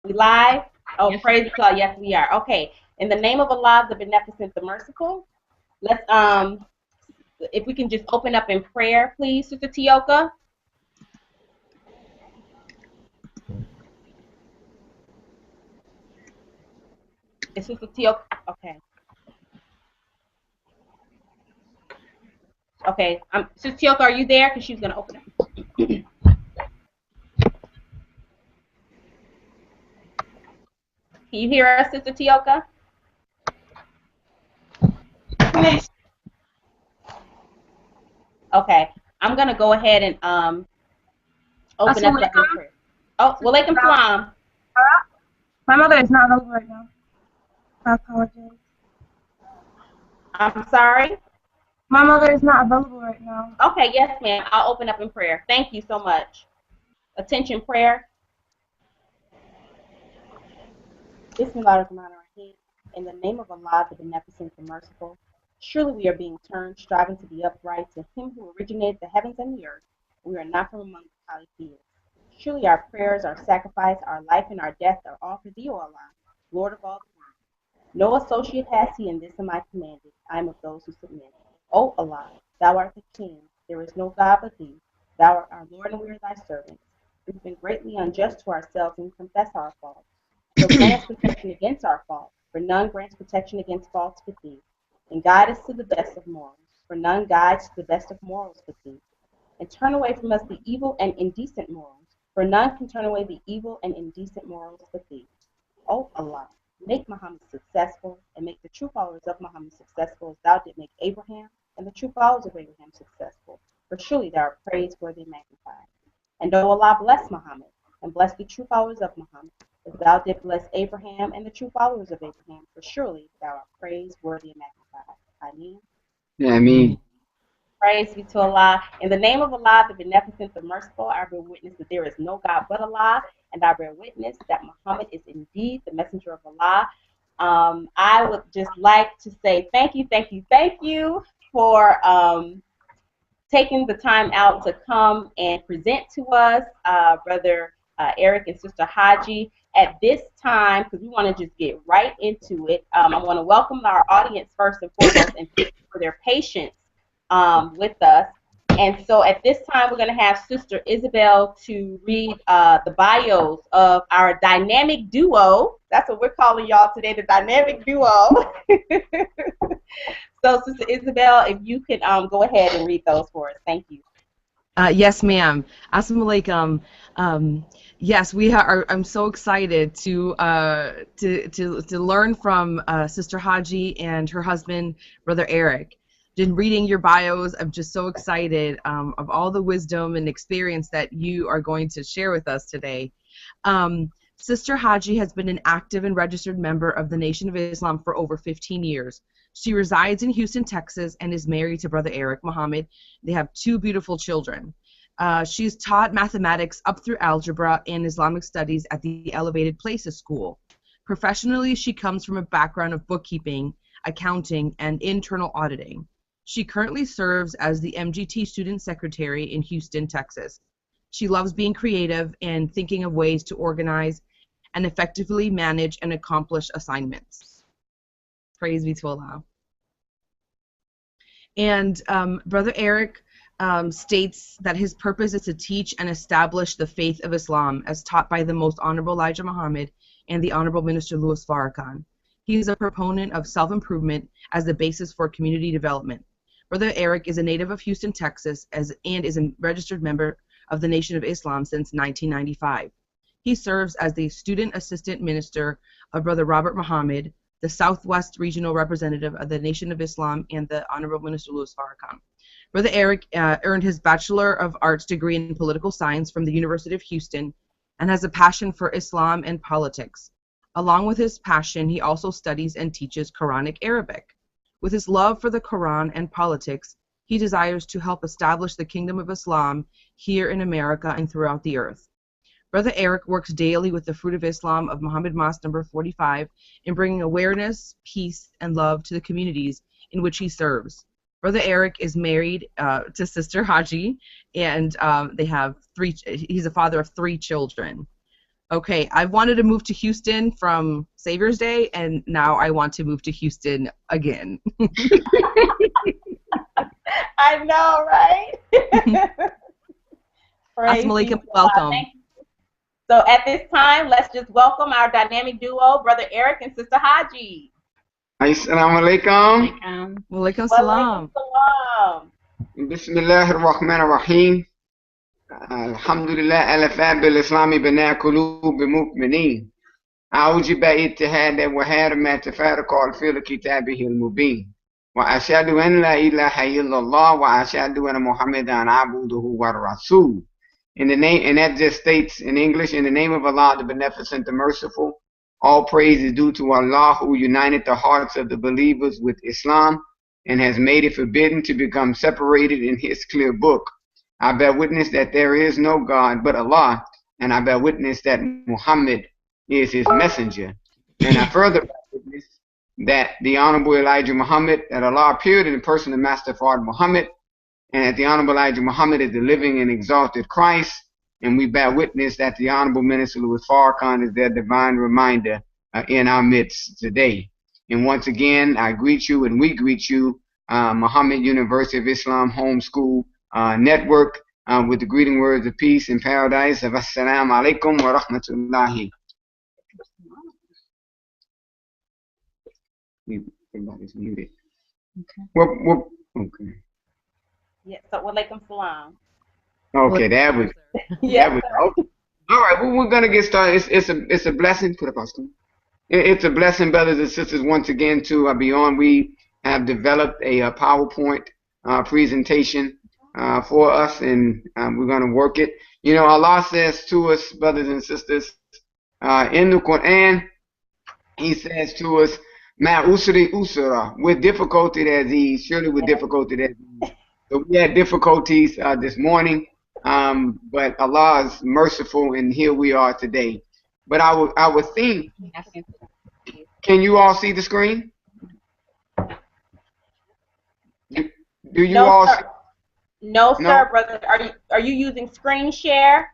We live? Oh, Yes. praise God. Yes, we are. Okay. In the name of Allah, the Beneficent, the Merciful, let's if we can just open up in prayer, please, Sister Tioka. Is Sister Tioka okay? Okay. Sister Tioka, are you there? Because she's gonna open up. Can you hear us, Sister Tioka? Yes. Okay. I'm gonna go ahead and open us up in Assalamualaikum. prayer. Oh, walaikum salam. My mother is not available right now. I apologize. I'm sorry. My mother is not available right now. Okay, yes, ma'am. I'll open up in prayer. Thank you so much. Attention prayer. Bismillahirrahmanirrahim. In the name of Allah, the Beneficent, the Merciful, surely we are being turned, striving to be upright to Him who originated the heavens and the earth. We are not from among the polytheists. Surely our prayers, our sacrifice, our life, and our death are all for Thee, O Allah, Lord of all the world. No associate has He in this am I commanded. I am of those who submit. O Allah, Thou art the King. There is no God but Thee. Thou art our Lord, and we are Thy servants. We've been greatly unjust to ourselves and confess our faults. So grant us protection against our faults, for none grants protection against faults but Thee. And guide us to the best of morals, for none guides to the best of morals but Thee. And turn away from us the evil and indecent morals, for none can turn away the evil and indecent morals but Thee. O Allah, make Muhammad successful, and make the true followers of Muhammad successful as Thou did make Abraham and the true followers of Abraham successful, for surely Thou art praiseworthy and magnified. And O Allah, bless Muhammad, and bless the true followers of Muhammad, as Thou didst bless Abraham and the true followers of Abraham, for surely Thou art praiseworthy and magnified. Ameen. Yeah, I mean, Praise be to Allah. In the name of Allah, the Beneficent, the Merciful, I bear witness that there is no God but Allah, and I bear witness that Muhammad is indeed the messenger of Allah. I would just like to say thank you for taking the time out to come and present to us, Brother Eric and Sister Haji. At this time, because we want to just get right into it, I want to welcome our audience first and foremost and thank you for their patience with us. And so at this time, we're going to have Sister Isabel to read the bios of our dynamic duo. That's what we're calling y'all today, the dynamic duo. So, Sister Isabel, if you could go ahead and read those for us. Thank you. Yes, ma'am. Assalamu alaikum. Yes, we are. I'm so excited to learn from Sister Haji and her husband, Brother Eric. In reading your bios, I'm just so excited of all the wisdom and experience that you are going to share with us today. Sister Haji has been an active and registered member of the Nation of Islam for over 15 years. She resides in Houston, Texas, and is married to Brother Eric Muhammad. They have two beautiful children. She's taught mathematics up through algebra and Islamic studies at the Elevated Places School. Professionally, she comes from a background of bookkeeping, accounting, and internal auditing. She currently serves as the MGT Student Secretary in Houston, Texas. She loves being creative and thinking of ways to organize and effectively manage and accomplish assignments. Praise be to Allah. And Brother Eric states that his purpose is to teach and establish the faith of Islam as taught by the Most Honorable Elijah Muhammad and the Honorable Minister Louis Farrakhan. He is a proponent of self-improvement as the basis for community development. Brother Eric is a native of Houston, Texas, and is a registered member of the Nation of Islam since 1995. He serves as the Student Assistant Minister of Brother Robert Muhammad, the Southwest Regional Representative of the Nation of Islam, and the Honorable Minister Louis Farrakhan. Brother Eric earned his Bachelor of Arts degree in Political Science from the University of Houston and has a passion for Islam and politics. Along with his passion, he also studies and teaches Quranic Arabic. With his love for the Quran and politics, he desires to help establish the kingdom of Islam here in America and throughout the earth. Brother Eric works daily with the Fruit of Islam of Muhammad Mosque number 45 in bringing awareness, peace, and love to the communities in which he serves. Brother Eric is married to Sister Haji, and they have he's a father of 3 children. Okay, I wanted to move to Houston from Savior's Day, and now I want to move to Houston again. I know, right? Praise Assalamu be alaikum, to Allah. welcome. Thank you. So at this time, let's just welcome our dynamic duo, Brother Eric and Sister Haji. Assalamu alaikum. Walaikum Walaikum salam. salam. Bismillah ar-Rahman ar-Rahim. Alhamdulillah alafat bil-Islami bina qulub mu'minin. أوجب اتحاد وحاد ما تفارق في كتابه المبين وأشهد أن لا إله إلا الله وأشهد أن محمدا عبده ورسوله. In the name, and that just states in English, in the name of Allah, the Beneficent, the Merciful, all praise is due to Allah, who united the hearts of the believers with Islam and has made it forbidden to become separated in His clear book. I bear witness that there is no God but Allah, and I bear witness that Muhammad is His messenger. And I further bear witness that the Honorable Elijah Muhammad, that Allah appeared in the person of Master Fard Muhammad, and that the Honorable Elijah Muhammad is the living and exalted Christ, and we bear witness that the Honorable Minister Louis Farrakhan is their divine reminder in our midst today. And once again, I greet you and we greet you, Muhammad University of Islam Homeschool Network, with the greeting words of peace and paradise of Assalamu alaikum wa rahmatullahi. Everybody's muted. Okay. Okay. Yes, so walaikum salam. Okay, that was. Yes, Okay. All right, well, we're gonna get started. It's a blessing. Put up our screen. It's a blessing, brothers and sisters, once again to be on. We have developed a PowerPoint presentation for us, and we're gonna work it. You know, Allah says to us, brothers and sisters, in the Quran, He says to us, "Ma usri usra," with difficulty there's ease. Surely with difficulty there's ease. So we had difficulties this morning, but Allah is merciful, and here we are today. But our theme. Can you all see the screen? Do you no, all? sir. No, No? sir, brother. Are you using screen share?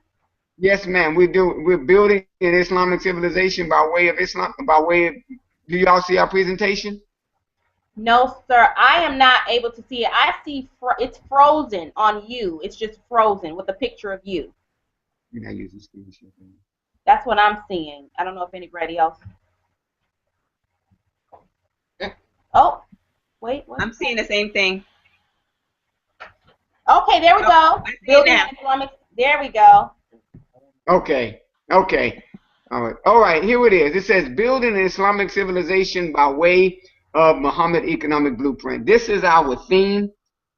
Yes, ma'am. We're building an Islamic civilization by way of Islam. Do you all see our presentation? No, sir. I am not able to see it. I see it's frozen on you. It's just frozen with a picture of you. You're not using screen share. That's what I'm seeing. I don't know if anybody else. Oh, wait. I'm seeing the same thing. Okay, there we go. I see it Building now. Islamic. There we go. Okay. All right, here it is. It says building an Islamic civilization by way of Muhammad Economic Blueprint. This is our theme.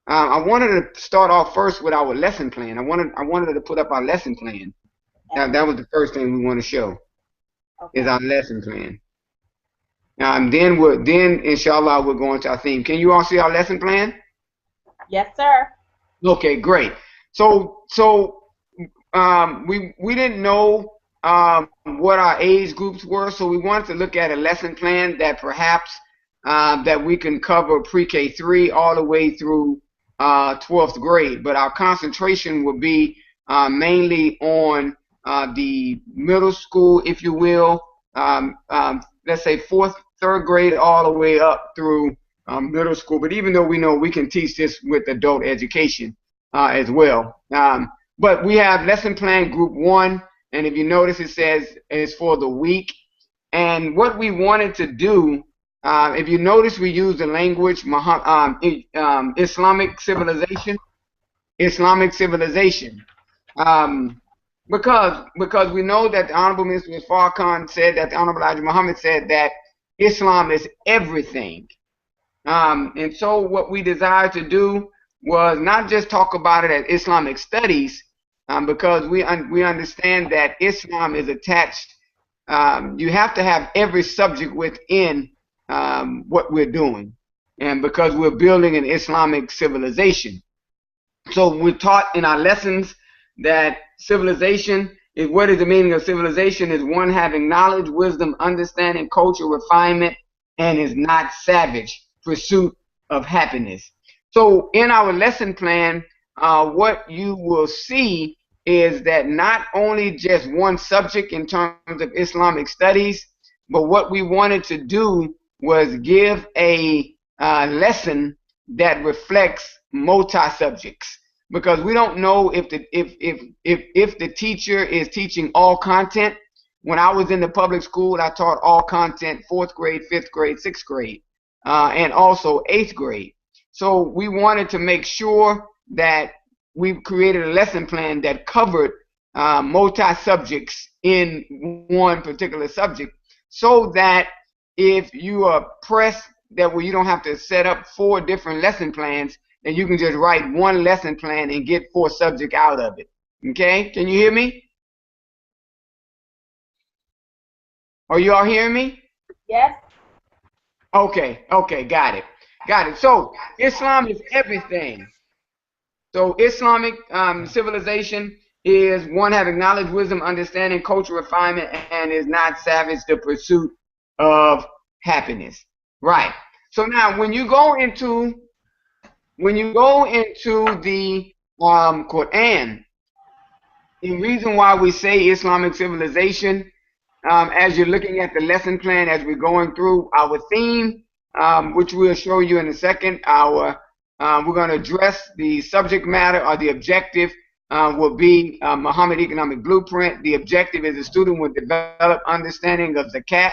I wanted to start off first with our lesson plan. I wanted to put up our lesson plan. That was the first thing we want to show. Okay. Is our lesson plan. Then inshallah we're going to our theme. Can you all see our lesson plan? Yes, sir. Okay, great. So we didn't know what our age groups were, so we wanted to look at a lesson plan that perhaps that we can cover pre-K 3 all the way through 12th grade. But our concentration will be mainly on the middle school, if you will. Let's say 4th, 3rd grade, all the way up through middle school. But even though we know we can teach this with adult education as well. But we have lesson plan group 1, and if you notice it says it's for the week. And what we wanted to do, if you notice, we use the language Islamic civilization. Islamic civilization. Because we know that the Honorable Minister Farrakhan said that the Honorable Elijah Muhammad said that Islam is everything. And so what we desired to do was not just talk about it as Islamic studies, because we understand that Islam is attached. You have to have every subject within what we're doing, and because we're building an Islamic civilization. So we're taught in our lessons that civilization is, what is the meaning of civilization? Is one having knowledge, wisdom, understanding, culture, refinement, and is not savage, pursuit of happiness. So in our lesson plan, what you will see is that not only just one subject in terms of Islamic studies, but what we wanted to do was give a lesson that reflects multi-subjects, because we don't know if the teacher is teaching all content. When I was in the public school, I taught all content, 4th grade, 5th grade, 6th grade, and also 8th grade. So we wanted to make sure that we created a lesson plan that covered multi-subjects in one particular subject, so that if you are pressed that where you don't have to set up 4 different lesson plans, and you can just write one lesson plan and get 4 subjects out of it. Okay? Can you hear me? Are you all hearing me? Yes. Okay, got it. Got it. So Islam is everything. So Islamic civilization is one having knowledge, wisdom, understanding, cultural refinement, and is not savage the pursuit of happiness. Right. So now when you go into the Quran, the reason why we say Islamic civilization, as you're looking at the lesson plan, as we're going through our theme, which we'll show you in a second, we're going to address the subject matter, or the objective will be Muhammad Economic Blueprint. The objective is the student will develop understanding of zakat,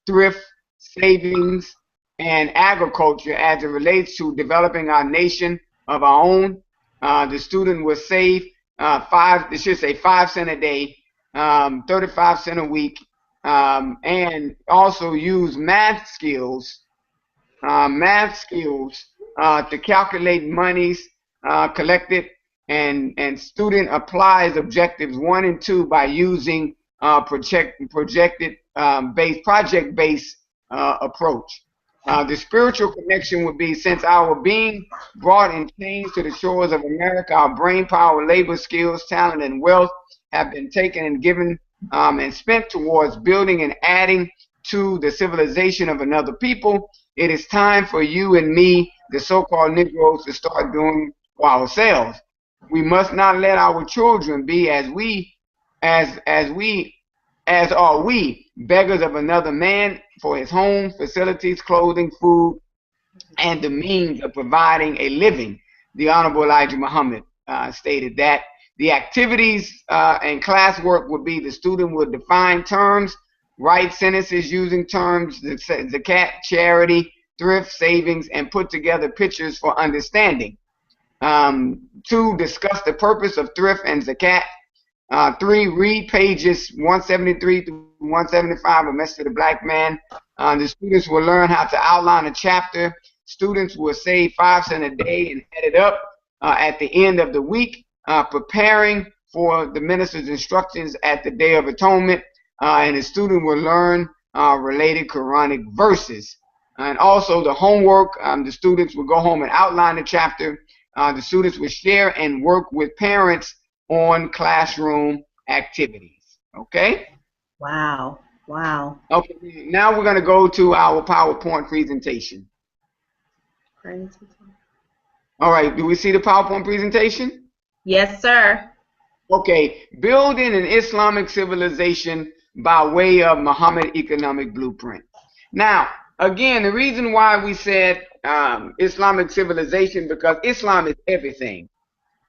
thrift, savings, and agriculture as it relates to developing our nation of our own. The student will save 5 cents a day, 35 cents a week, and also use math skills to calculate monies collected, and student applies objectives 1 and 2 by using project-based approach. The spiritual connection would be, since our being brought in chains to the shores of America, our brain power, labor, skills, talent, and wealth have been taken and given and spent towards building and adding to the civilization of another people. It is time for you and me, the so-called Negroes, to start doing for ourselves. We must not let our children be as are we, beggars of another man for his home, facilities, clothing, food, and the means of providing a living. The Honorable Elijah Muhammad stated that. The activities and classwork would be, the student would define terms, write sentences using terms, zakat, charity, thrift, savings, and put together pictures for understanding. 2, discuss the purpose of thrift and zakat. 3, read pages 173 through 175 of Message to the Black Man. The students will learn how to outline a chapter. Students will save 5 cents a day and add it up at the end of the week, preparing for the minister's instructions at the Day of Atonement. And the student will learn related Quranic verses. And also the homework, the students will go home and outline the chapter. The students will share and work with parents on classroom activities. Okay? Wow. Wow. Okay, now we're going to go to our PowerPoint presentation. All right, do we see the PowerPoint presentation? Yes, sir. Okay, building an Islamic civilization by way of Muhammad Economic Blueprint. Now, again, the reason why we said Islamic civilization, because Islam is everything.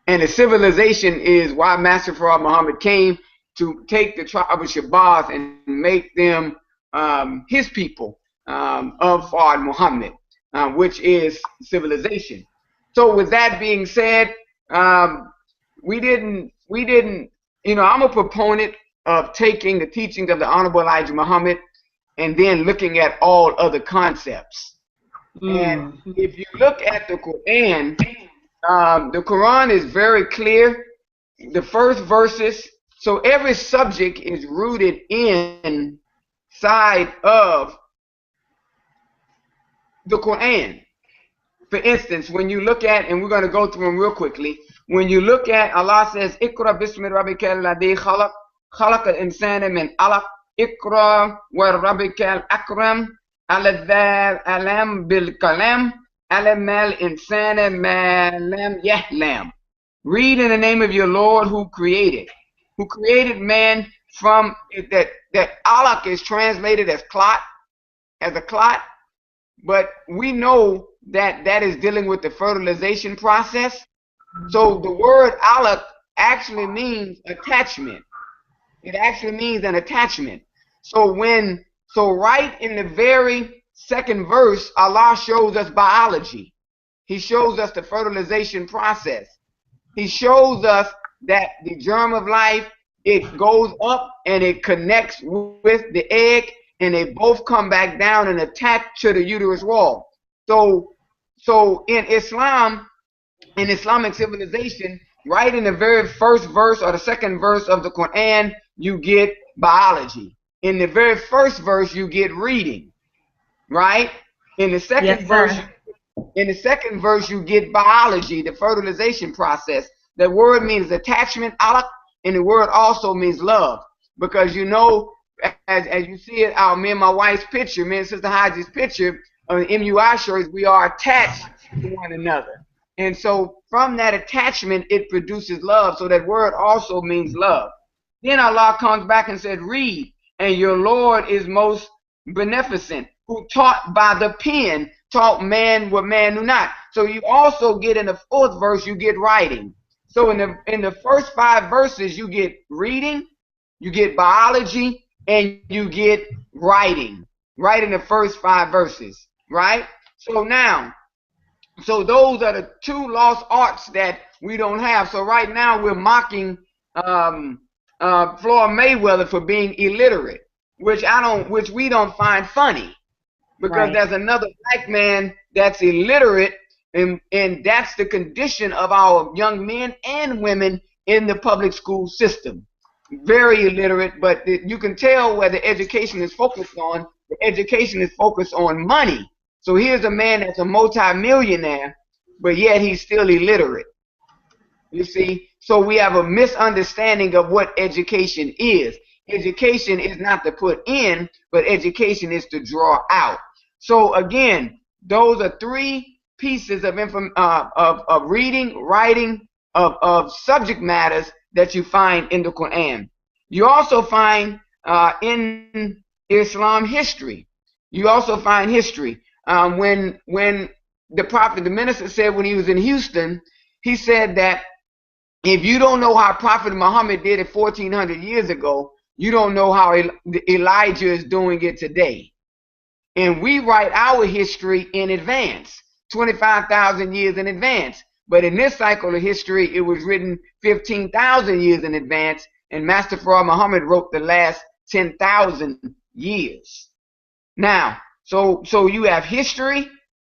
And the civilization is why Master Farad Muhammad came to take the tribe of Shabazz and make them his people of Farad Muhammad, which is civilization. So with that being said, we didn't, I'm a proponent of taking the teachings of the Honorable Elijah Muhammad and then looking at all other concepts. And if you look at the Quran is very clear. The first verses, so every subject is rooted inside of the Quran. For instance, when you look at, and we're going to go through them real quickly, when you look at, Allah says, Iqra bismi rabbika alladhi khalaq, khalaqa al-insana min alaq, Iqra wa rabbika al-akram, alam bil kalam, alam al-insana ma lam yahlam. Read in the name of your Lord who created man from that alaq is translated as clot, as a clot, but we know that that is dealing with the fertilization process. So the word alaq actually means attachment. It actually means an attachment. So right in the very second verse, Allah shows us biology. He shows us the fertilization process. He shows us that the germ of life, it goes up and it connects with the egg, and they both come back down and attach to the uterus wall. So in Islam, in Islamic civilization, right in the very first verse or the second verse of the Quran, you get biology. In the very first verse, you get reading, right? In the second verse, you get biology, the fertilization process. The word means attachment, alaq, and the word also means love. Because you know, as you see it, me and my wife's picture, me and Sister Haji's picture on the MUI shirts, we are attached to one another. And so from that attachment, it produces love. So that word also means love. Then Allah comes back and said, read, and your Lord is most beneficent, who taught by the pen, taught man what man knew not. So you also get in the fourth verse, you get writing. So in the first 5 verses, you get reading, you get biology, and you get writing. Right in the first 5 verses, right? So those are the 2 lost arts that we don't have. So right now we're mocking Floyd Mayweather for being illiterate, which we don't find funny, because there's another black man that's illiterate, and that's the condition of our young men and women in the public school system. Very illiterate, but you can tell where the education is focused on. The education is focused on money. So here's a man that's a multi-millionaire, but yet he's still illiterate. You see? So we have a misunderstanding of what education is. Education is not to put in, but education is to draw out. So again, those are 3 pieces of reading, writing, of subject matters that you find in the Quran. You also find in Islam history. You also find history. When the prophet, the minister said when he was in Houston, he said that if you don't know how Prophet Muhammad did it 1400 years ago, you don't know how Elijah is doing it today. And we write our history in advance, 25,000 years in advance. But in this cycle of history, it was written 15,000 years in advance, and Master Farad Muhammad wrote the last 10,000 years. Now, so you have history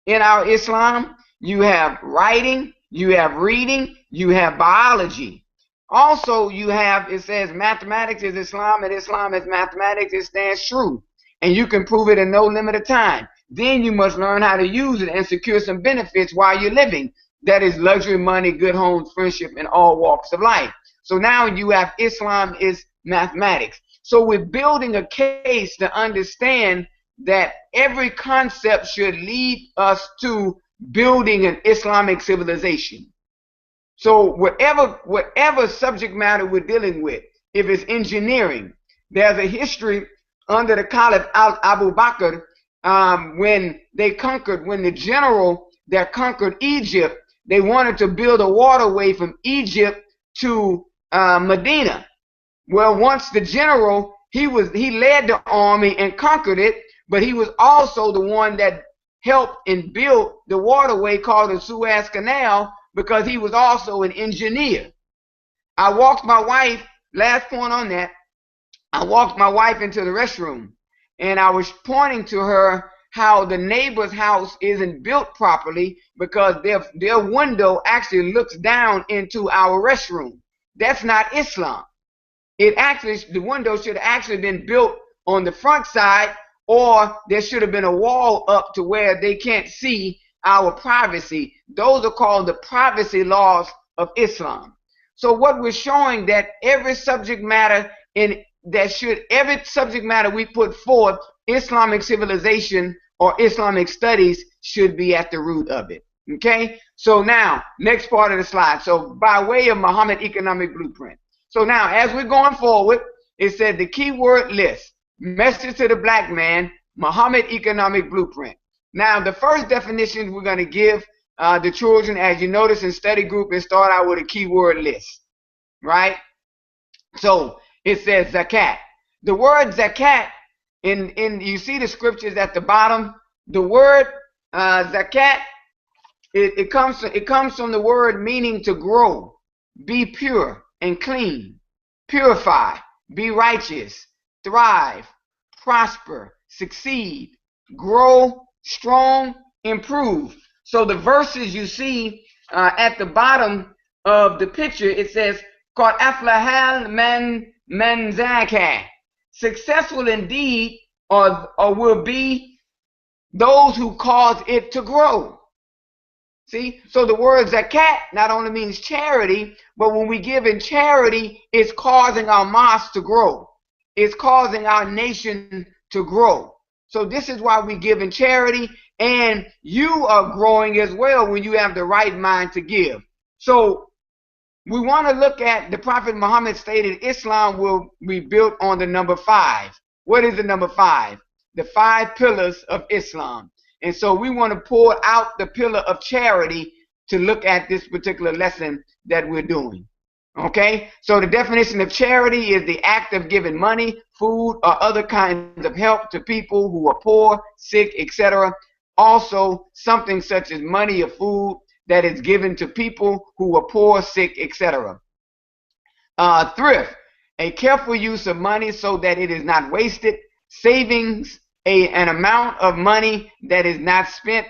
in our Islam, you have writing, you have reading, you have biology. Also, you have, it says mathematics is Islam and Islam is mathematics, it stands true. And you can prove it in no limit of time. Then you must learn how to use it and secure some benefits while you're living. That is luxury, money, good homes, friendship, and all walks of life. So now you have Islam is mathematics. So we're building a case to understand that every concept should lead us to building an Islamic civilization. So whatever subject matter we're dealing with, if it's engineering, there's a history under the Caliph Abu Bakr when the general that conquered Egypt, they wanted to build a waterway from Egypt to Medina. Well, once the general, he led the army and conquered it, but he was also the one that helped and built the waterway called the Suez Canal, because he was also an engineer. I walked my wife, last point on that, I walked my wife into the restroom, and I was pointing to her how the neighbor's house isn't built properly because their window actually looks down into our restroom. That's not Islam. The window should have actually been built on the front side, or there should have been a wall up to where they can't see our privacy. Those are called the privacy laws of Islam. So what we're showing that every subject matter we put forth, Islamic civilization or Islamic studies should be at the root of it. Okay, so now next part of the slide. So by way of Muhammad economic blueprint. So now as we're going forward, it said the keyword list, message to the black man, Muhammad economic blueprint. Now the first definition we're going to give the children, as you notice in study group, it start out with a keyword list, right? So it says zakat. The word zakat, in you see the scriptures at the bottom. The word zakat, it comes from the word meaning to grow, be pure and clean, purify, be righteous, thrive, prosper, succeed, grow, strong, improve. So the verses you see at the bottom of the picture, it says, "Qad aflahal man zakah." Successful indeed, or will be those who cause it to grow. See, so the word zakat not only means charity, but when we give in charity, it's causing our mosque to grow. It's causing our nation to grow. So this is why we give in charity, and you are growing as well when you have the right mind to give. So we want to look at the Prophet Muhammad stated Islam will be built on the number 5. What is the number 5? The 5 pillars of Islam. And so we want to pull out the pillar of charity to look at this particular lesson that we're doing. Okay? So the definition of charity is the act of giving money, food, or other kinds of help to people who are poor, sick, etc. Also, something such as money or food that is given to people who are poor, sick, etc. Thrift, a careful use of money so that it is not wasted. Savings, an amount of money that is not spent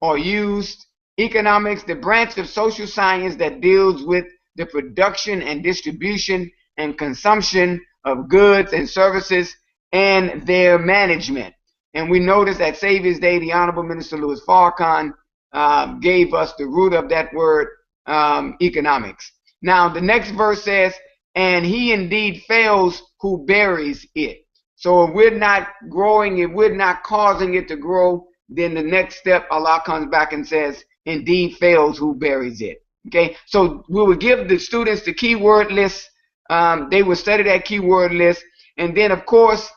or used. Economics, the branch of social science that deals with the production and distribution and consumption of goods and services and their management. And we notice at Savior's Day, the Honorable Minister Louis Farrakhan gave us the root of that word, economics. Now, the next verse says, "And he indeed fails who buries it." So if we're not growing, if we're not causing it to grow, then the next step, Allah comes back and says, "Indeed fails who buries it." Okay, so we would give the students the keyword list. They would study that keyword list, and then of course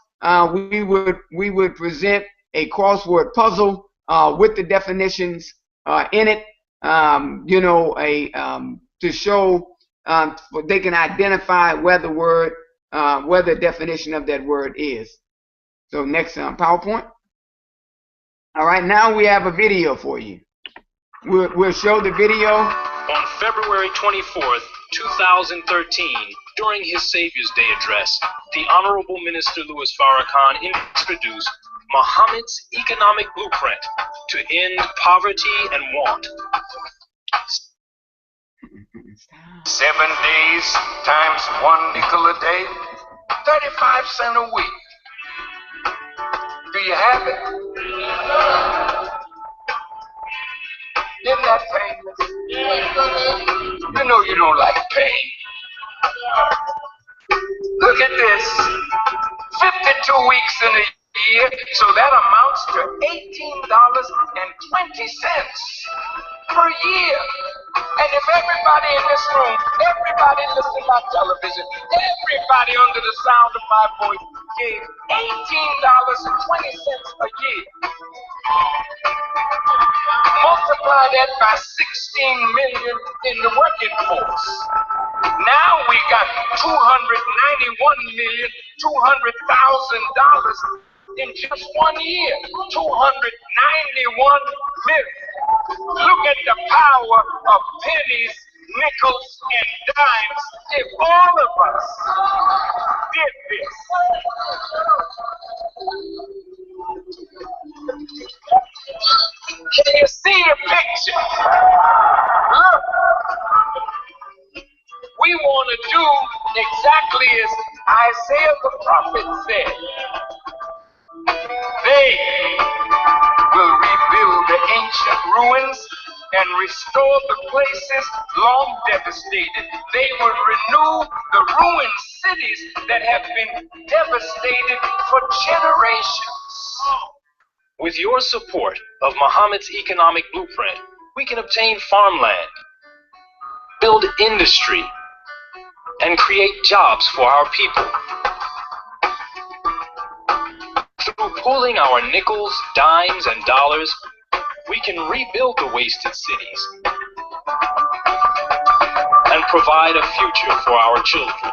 we would present a crossword puzzle with the definitions in it. You know, to show they can identify where the word, where the definition of that word is. So next PowerPoint. All right, now we have a video for you. We'll show the video. On February 24th, 2013, during his Savior's Day address, the Honorable Minister Louis Farrakhan introduced Muhammad's economic blueprint to end poverty and want. 7 days times 1 nickel a day, 35 cents a week. Do you have it? Isn't that painless? You know you don't like pain. Look at this. 52 weeks in a year, so that amounts to $18.20 per year. And if everybody in this room, everybody listening to television, everybody under the sound of my voice gave $18.20 a year, multiply that by 16 million in the working force. Now we got $291,200,000 in just 1 year. 291 million. Look at the power of pennies, nickels, and dimes if all of us did this. Can you see the picture? Look. We want to do exactly as Isaiah the prophet said. They will rebuild the ancient ruins and restore the places long devastated. They will renew the ruined cities that have been devastated for generations. With your support of Muhammad's economic blueprint, we can obtain farmland, build industry, and create jobs for our people. Through pooling our nickels, dimes, and dollars, we can rebuild the wasted cities and provide a future for our children.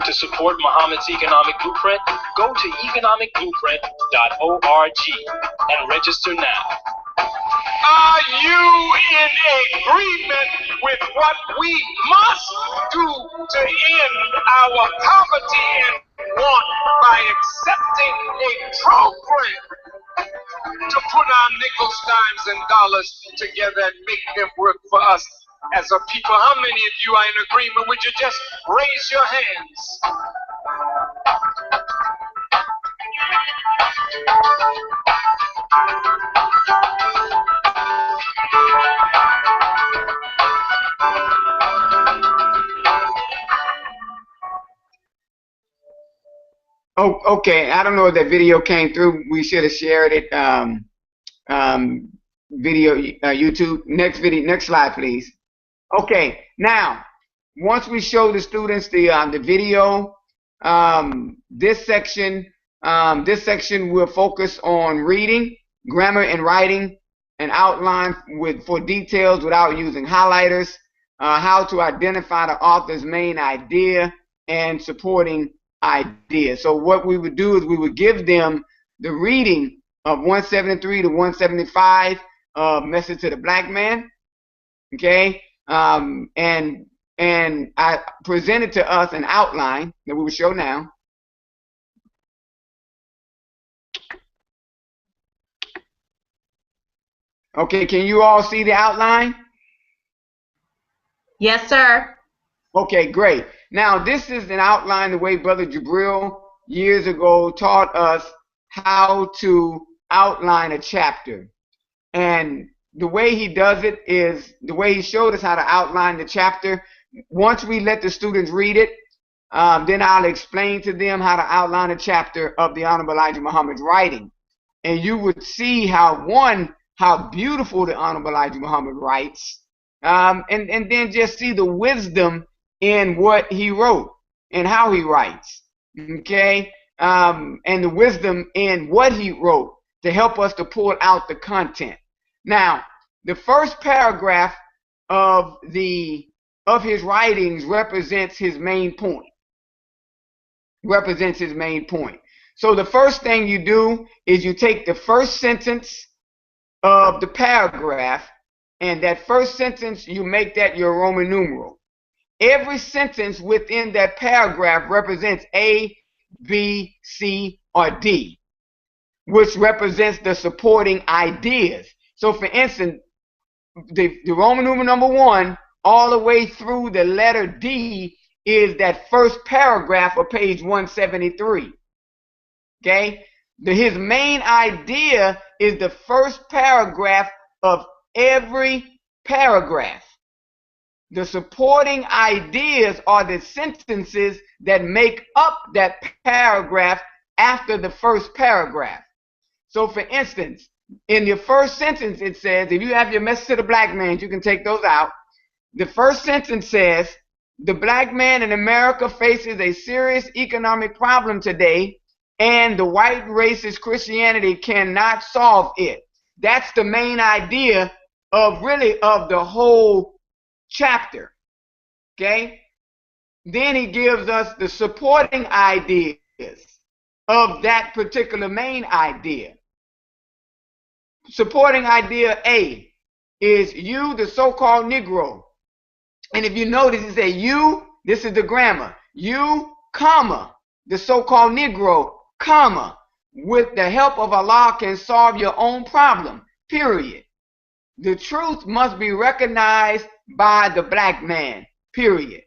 To support Muhammad's economic blueprint, go to economicblueprint.org and register now. Are you in agreement with what we must do to end our poverty and want by accepting a program to put our nickels, dimes, and dollars together and make them work for us as a people? How many of you are in agreement? Would you just raise your hands? Oh, okay. I don't know if that video came through. We should have shared it. Video, YouTube. Next video, next slide, please. Okay. Now, once we show the students the video, this section will focus on reading, grammar, and writing, and outline for details without using highlighters, how to identify the author's main idea, and supporting idea. So what we would do is we would give them the reading of 173 to 175 Message to the Black Man, okay, and I presented to us an outline that we will show now. Okay, can you all see the outline? Yes, sir. Okay, great. Now, this is an outline the way Brother Jabril years ago taught us how to outline a chapter. And the way he does it is, the way he showed us how to outline the chapter, once we let the students read it, then I'll explain to them how to outline a chapter of the Honorable Elijah Muhammad's writing. And you would see how beautiful the Honorable Elijah Muhammad writes, and then just see the wisdom in what he wrote and how he writes, okay, and the wisdom in what he wrote to help us to pull out the content. Now, the first paragraph of his writings represents his main point. So the first thing you do is you take the first sentence of the paragraph, and that first sentence, you make that your Roman numeral. Every sentence within that paragraph represents A, B, C, or D, which represents the supporting ideas. So for instance, the Roman numeral number 1 all the way through the letter D is that first paragraph of page 173. Okay? His main idea is the first paragraph of every paragraph. The supporting ideas are the sentences that make up that paragraph after the first paragraph. So for instance, in your first sentence it says, if you have your Message to the Black Man, you can take those out. The first sentence says, the black man in America faces a serious economic problem today, and the white racist Christianity cannot solve it. That's the main idea of the whole chapter. Okay? Then he gives us the supporting ideas of that particular main idea. Supporting idea A is you, the so-called Negro. And if you notice, it says you, this is the grammar, you, comma, the so-called Negro, comma, with the help of Allah can solve your own problem, period. The truth must be recognized by the black man, period.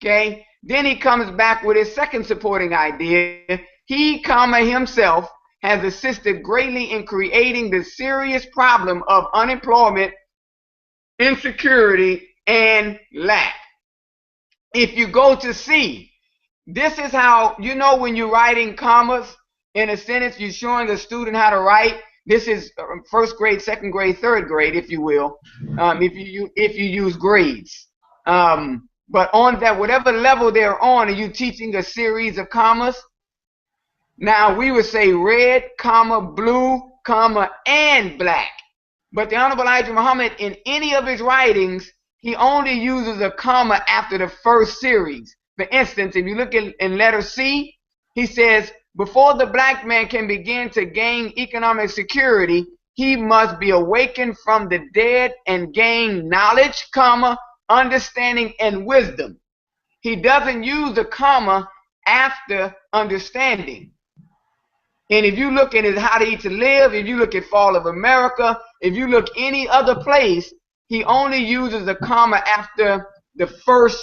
Okay? Then he comes back with his second supporting idea. He, comma, himself has assisted greatly in creating the serious problem of unemployment, insecurity, and lack. If you go to C, this is how, you know, when you're writing commas in a sentence, you're showing a student how to write. This is first grade, second grade, third grade, if you will, if you use grades. But on that, whatever level they're on, and you teaching a series of commas, now we would say red, comma, blue, comma, and black. But the Honorable Elijah Muhammad, in any of his writings, he only uses a comma after the first series. For instance, if you look in letter C, he says, before the black man can begin to gain economic security, he must be awakened from the dead and gain knowledge, comma, understanding, and wisdom. He doesn't use the comma after understanding. And if you look at How to Eat to Live, if you look at Fall of America, if you look any other place, he only uses a comma after the first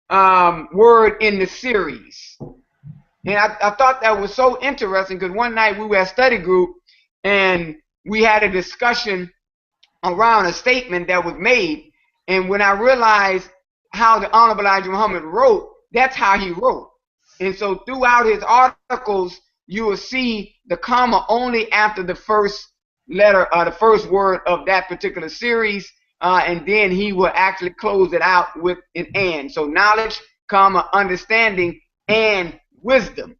word in the series. And I thought that was so interesting, because one night we were at study group and we had a discussion around a statement that was made. And when I realized how the Honorable Elijah Muhammad wrote, that's how he wrote. And so throughout his articles, you will see the comma only after the first letter, the first word of that particular series, and then he will actually close it out with an and. So knowledge, comma, understanding, and wisdom.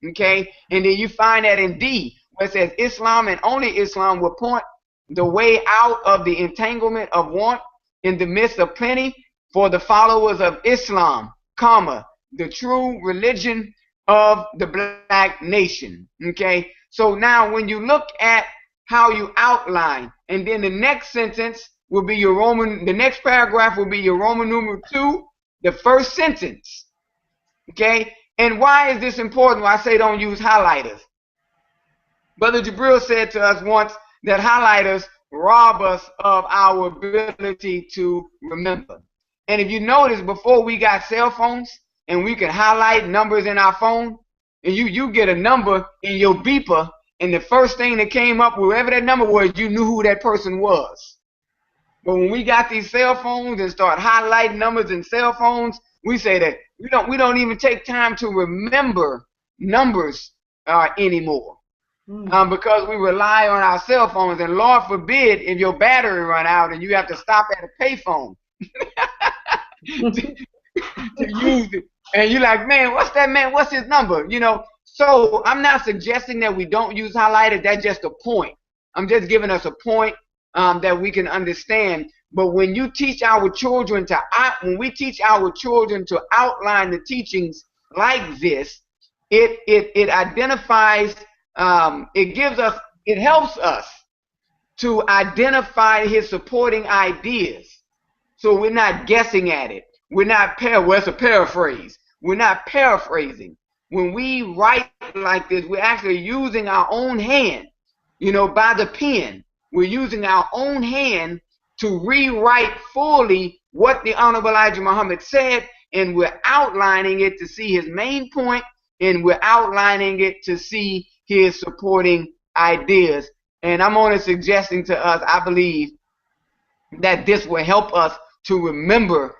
Okay? And then you find that in D, where it says Islam and only Islam will point the way out of the entanglement of want in the midst of plenty for the followers of Islam, comma, the true religion of the black nation. Okay? So now when you look at how you outline, and then the next sentence will be your the next paragraph will be your Roman numeral 2, the first sentence. Okay? And why is this important when I say don't use highlighters? Brother Jabril said to us once that highlighters rob us of our ability to remember. And if you notice, before we got cell phones and we could highlight numbers in our phone, and you get a number in your beeper, and the first thing that came up, wherever that number was, you knew who that person was. But when we got these cell phones and start highlighting numbers in cell phones, we say that we don't even take time to remember numbers anymore, because we rely on our cell phones. And Lord forbid if your battery run out and you have to stop at a payphone to use it, and you're like, man, what's that man? What's his number? You know. So I'm not suggesting that we don't use highlighters. That's just a point. I'm just giving us a point that we can understand. But when you teach our children when we teach our children to outline the teachings like this, it identifies, it helps us to identify his supporting ideas. So we're not guessing at it. We're not well, it's a paraphrase. We're not paraphrasing. When we write like this, we're actually using our own hand, by the pen. We're using our own hand to rewrite fully what the Honorable Elijah Muhammad said, and we're outlining it to see his main point, and we're outlining it to see his supporting ideas. And I'm only suggesting to us, I believe, that this will help us to remember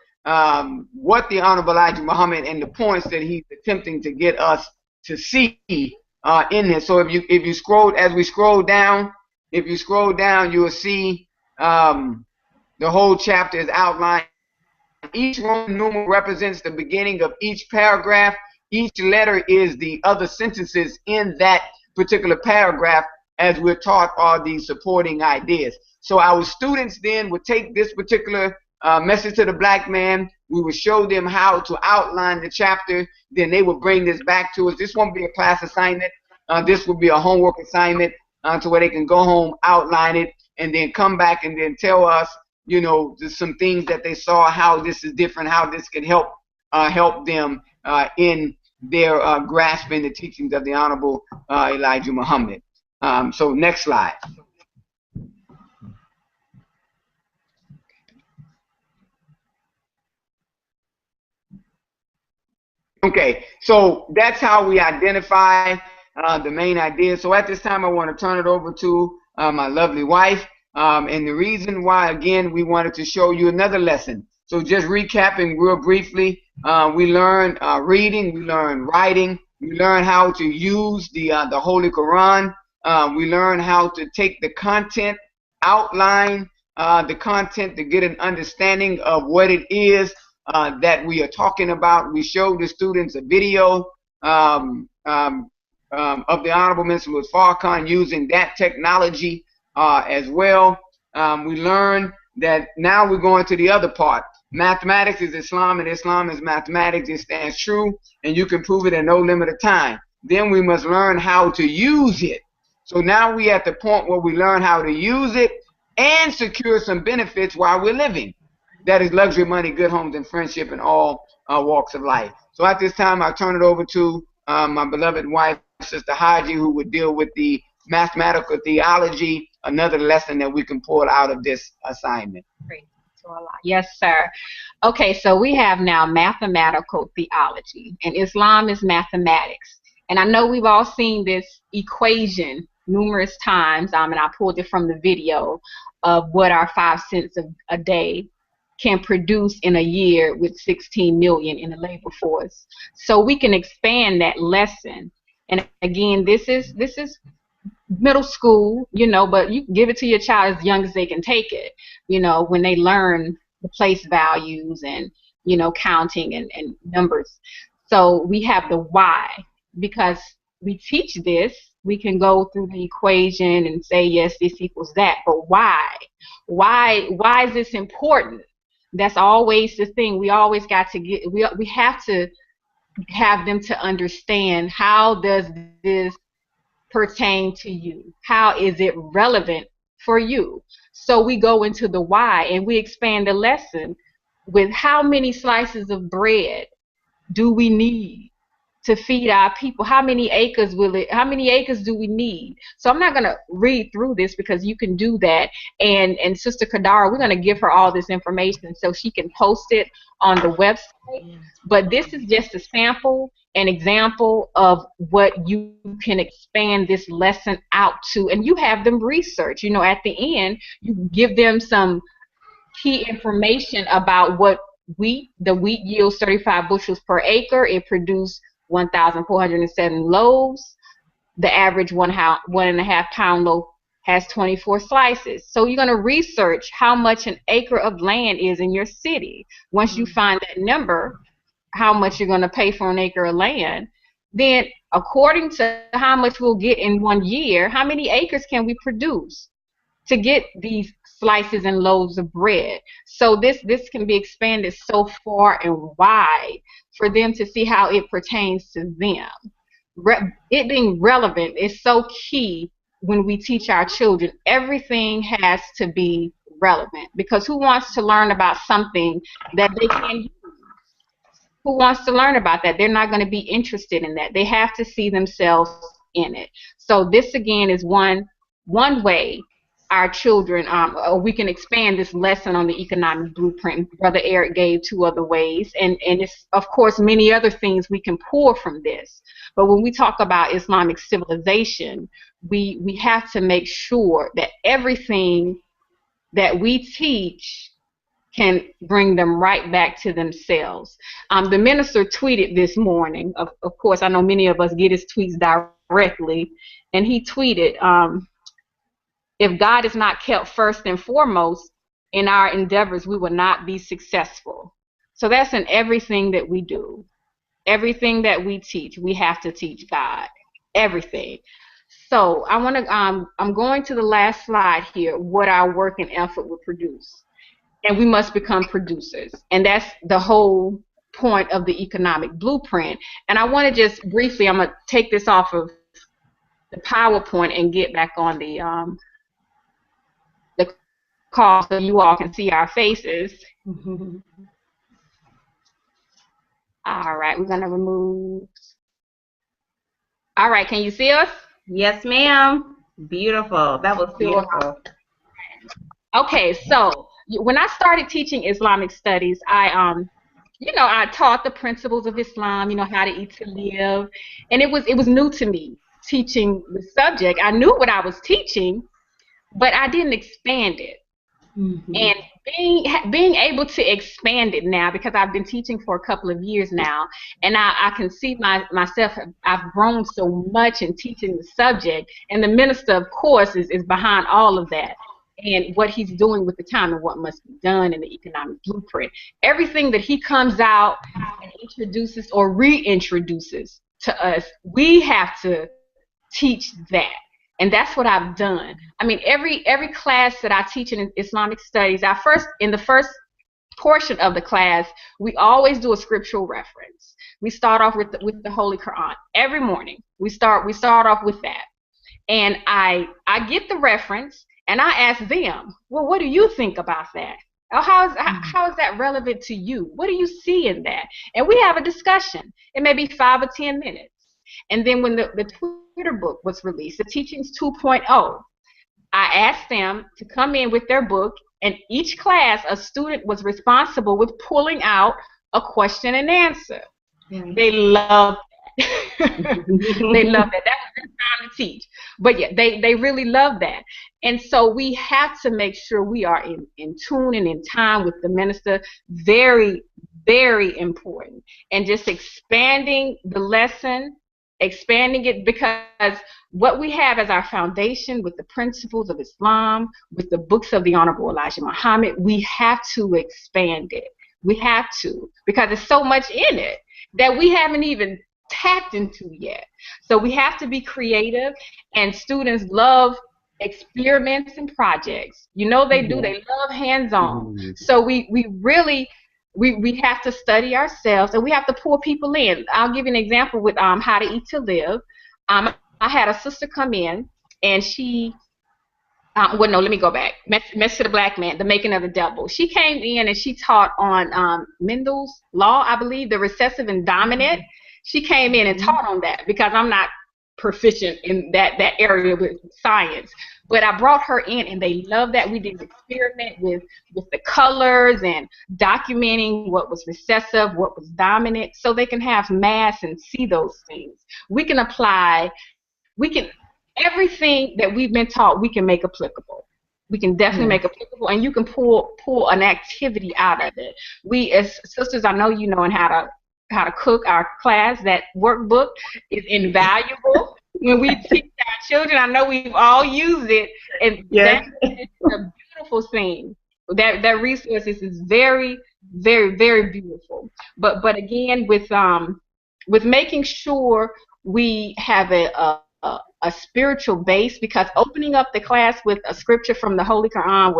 what the Honorable Elijah Muhammad and the points that he's attempting to get us to see in this. So if you scroll, as we scroll down, you will see the whole chapter is outlined. Each Roman numeral represents the beginning of each paragraph. Each letter is the other sentences in that particular paragraph, as we're taught are the supporting ideas. So our students then would take this particular message to the black man. We would show them how to outline the chapter. Then they would bring this back to us. This won't be a class assignment. This will be a homework assignment to where they can go home, outline it, and then come back and then tell us, some things that they saw, how this is different, how this can help them in their grasping the teachings of the Honorable Elijah Muhammad. So next slide. Okay, so that's how we identify the main ideas. So at this time, I want to turn it over to my lovely wife. And the reason why, again, we wanted to show you another lesson. So just recapping real briefly, we learned reading, we learned writing, we learned how to use the Holy Quran, We learn how to take the content, outline the content to get an understanding of what it is that we are talking about. We show the students a video of the Honorable Minister Louis Farrakhan using that technology as well. We learn that now we're going to the other part. Mathematics is Islam, and Islam is mathematics. It stands true, and you can prove it in no limit of time. Then we must learn how to use it. So now we're at the point where we learn how to use it and secure some benefits while we're living. That is luxury, money, good homes, and friendship in all walks of life. So at this time, I'll turn it over to my beloved wife, Sister Haji, who would deal with the mathematical theology, another lesson that we can pull out of this assignment. Great. Yes, sir. Okay, so we have now mathematical theology, and Islam is mathematics. And I know we've all seen this equation numerous times, and I pulled it from the video of what our 5 cents a day can produce in a year with 16 million in the labor force. So we can expand that lesson. And again, this is middle school, you know, but you give it to your child as young as they can take it, you know, when they learn the place values and, you know, counting and numbers. So we have the why, because we teach this, we can go through the equation and say, yes, this equals that, but why? Why is this important? That's always the thing. We always got to get, we have to have them to understand, how does this pertain to you? How is it relevant for you? So we go into the why, and we expand the lesson with how many slices of bread do we need to feed our people? How many acres how many acres do we need? So I'm not going to read through this because you can do that. And Sister Kadara, we're going to give her all this information so she can post it on the website. But this is just a sample, an example of what you can expand this lesson out to. And you have them research. You know, at the end, you give them some key information about what wheat. The wheat yields 35 bushels per acre. It produced 1,407 loaves. The average 1.5 pound loaf has 24 slices. So you're going to research how much an acre of land is in your city. Once you find that number, how much you're going to pay for an acre of land, then according to how much we'll get in 1 year, how many acres can we produce to get these slices and loaves of bread? So this can be expanded so far and wide for them to see how it pertains to them. It being relevant is so key when we teach our children. Everything has to be relevant, because who wants to learn about something that they can't use? Who wants to learn about that? They're not going to be interested in that. They have to see themselves in it. So this again is one way our children, we can expand this lesson on the economic blueprint. Brother Eric gave 2 other ways, and it's of course many other things we can pull from this. But when we talk about Islamic civilization, we have to make sure that everything that we teach can bring them right back to themselves. The minister tweeted this morning. Of course, I know many of us get his tweets directly, and he tweeted, if God is not kept first and foremost in our endeavors, we will not be successful. So that's in everything that we do. Everything that we teach, we have to teach God. Everything. So I want to, I'm going to the last slide here, what our work and effort will produce. And we must become producers. And that's the whole point of the economic blueprint. And I want to just briefly, I'm going to take this off of the PowerPoint and get back on the call so you all can see our faces. All right, we're going to remove. All right, can you see us? Yes, ma'am. Beautiful. That was beautiful. Okay, so when I started teaching Islamic studies, I taught the principles of Islam, you know, how to eat to live, and it was new to me teaching the subject. I knew what I was teaching, but I didn't expand it. And being able to expand it now, because I've been teaching for a couple of years now, and I can see myself, I've grown so much in teaching the subject, and the minister, of course, is behind all of that, and what he's doing with the time and what must be done in the economic blueprint. Everything that he comes out and introduces or reintroduces to us, we have to teach that. And that's what I've done. I mean, every class that I teach in Islamic studies, in the first portion of the class, we always do a scriptural reference. We start off with the Holy Quran every morning. We start off with that, and I get the reference, and I ask them, well, what do you think about that? Or how is that relevant to you? What do you see in that? And we have a discussion. It may be 5 or 10 minutes. And then when the Twitter book was released, the Teachings 2.0, I asked them to come in with their book, and each class, a student was responsible with pulling out a question and answer. They love that. They love that. That was their time to teach. But yeah, they really love that. And so we have to make sure we are in tune and in time with the minister. Very, very important. And just expanding the lesson, expanding it, because what we have as our foundation with the principles of Islam, with the books of the Honorable Elijah Muhammad, we have to expand it. We have to, because there's so much in it that we haven't even tapped into yet. So we have to be creative, and students love experiments and projects. You know they do. They love hands-on. So we really we have to study ourselves, and we have to pull people in. I'll give you an example with How to Eat to Live. I had a sister come in, and she well, no, let me go back. Message to the Black Man, The Making of the Devil. She came in and she taught on Mendel's Law, I believe, the recessive and dominant. She came in and taught on that, because I'm not proficient in that area with science. But I brought her in, and they loved that. We did an experiment with the colors and documenting what was recessive, what was dominant, so they can have math and see those things. We can apply, everything that we've been taught, we can make applicable. We can definitely make applicable, and you can pull an activity out of it. We as sisters, I know you know, and how to cook. Our class, that workbook is invaluable when we teach our children. I know we've all used it, and that's a beautiful thing. That resource is very, very, very beautiful. But again, with making sure we have a spiritual base, because opening up the class with a scripture from the Holy Quran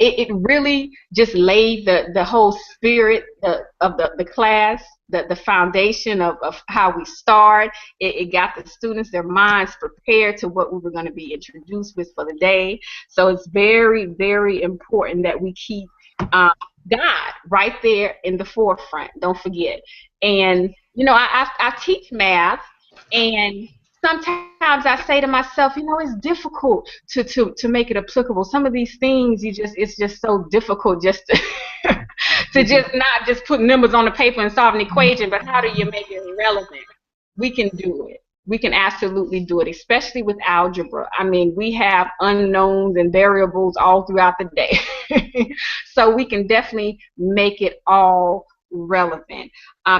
it really just laid the whole spirit of the class, the foundation of how we start. It got the students, their minds prepared to what we were going to be introduced with for the day. So it's very, very important that we keep God right there in the forefront. Don't forget. And you know, I teach math, and sometimes I say to myself, you know, it's difficult to make it applicable. Some of these things, it's just so difficult just to just not just put numbers on the paper and solve an equation, but how do you make it relevant? We can do it. We can absolutely do it, especially with algebra. I mean, we have unknowns and variables all throughout the day. So we can definitely make it all relevant.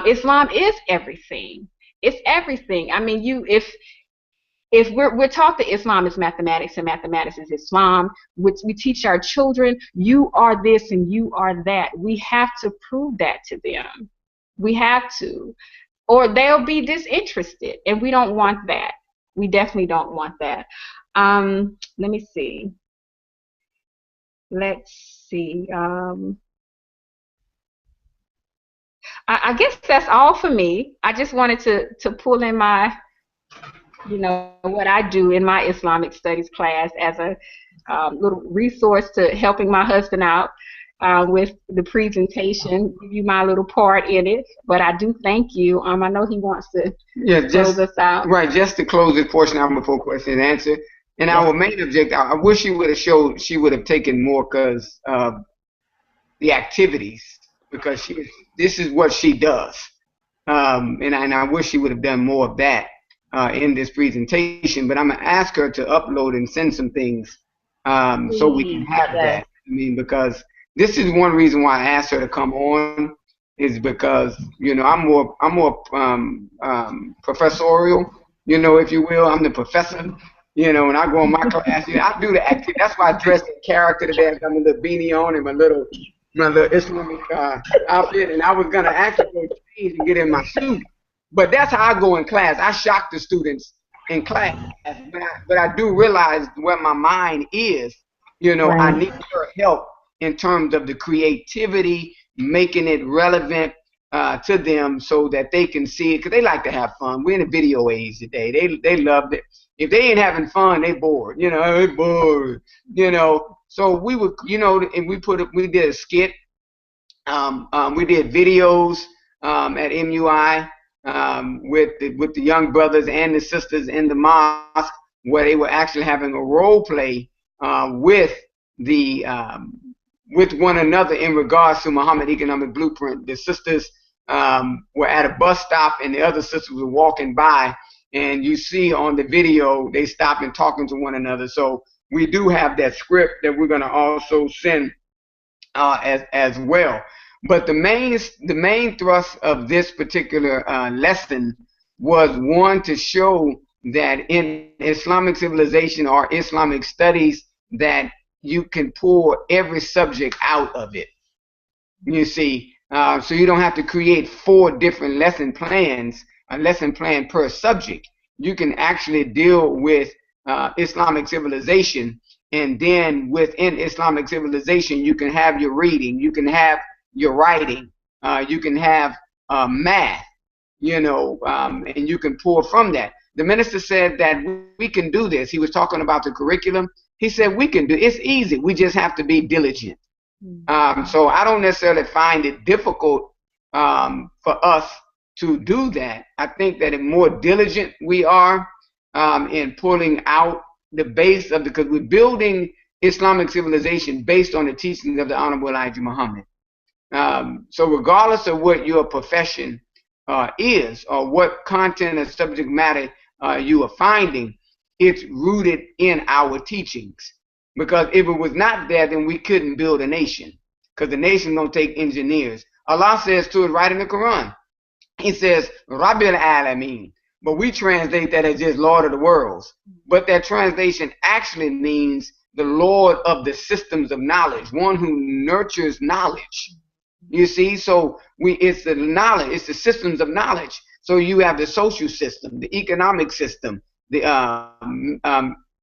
Islam is everything. It's everything. I mean, if we're taught that Islam is mathematics and mathematics is Islam, which we teach our children, you are this and you are that. We have to prove that to them. We have to, or they'll be disinterested, and we don't want that. We definitely don't want that. Let me see. Let's see. I guess that's all for me. I just wanted to pull in my, you know, what I do in my Islamic studies class as a little resource to helping my husband out with the presentation, give you my little part in it. But I do thank you. I know he wants to close us out. Right, just to close this portion out before question and answer. And our main objective, I wish she would have taken more, because the activities, because this is what she does. And I wish she would have done more of that in this presentation, but I'm going to ask her to upload and send some things so we can have that. I mean, because this is one reason why I asked her to come on, is because, you know, I'm more professorial, you know, if you will. I'm the professor, you know, and I go in my class. You know, I do the activity. That's why I dressed in character today. I got my little beanie on and my little Islamic outfit, and I was gonna actually go change and get in my suit. But that's how I go in class. I shock the students in class, but I do realize where my mind is. You know, I Right. need her help in terms of the creativity, making it relevant to them so that they can see it, because they like to have fun. We're in a video age today. They love it. If they ain't having fun, they bored. You know, they bored. You know, so we would, you know, and we did a skit. We did videos at MUI with the young brothers and the sisters in the mosque, where they were actually having a role play with the with one another in regards to Muhammad Economic Blueprint. The sisters were at a bus stop, and the other sisters were walking by, and you see on the video they stopped and talking to one another. So we do have that script that we're going to also send as well. But the main thrust of this particular lesson was, one, to show that in Islamic civilization or Islamic studies, that you can pull every subject out of it. You see, so you don't have to create 4 different lesson plans, a lesson plan per subject. You can actually deal with Islamic civilization, and then within Islamic civilization, you can have your reading, you can have your writing, you can have math, you know, and you can pull from that. The minister said that we can do this. He was talking about the curriculum. He said we can do it. It's easy. We just have to be diligent. So I don't necessarily find it difficult for us to do that. I think that the more diligent we are in pulling out the base of because we're building Islamic civilization based on the teachings of the Honorable Elijah Muhammad. So regardless of what your profession is, or what content or subject matter you are finding, it's rooted in our teachings. Because if it was not there, then we couldn't build a nation. Because the nation don't take engineers. Allah says to it right in the Quran. He says, Rabbil Alameen. But we translate that as just Lord of the worlds. But that translation actually means the Lord of the systems of knowledge, one who nurtures knowledge. You see, so it's the knowledge, it's the systems of knowledge. So you have the social system, the economic system, the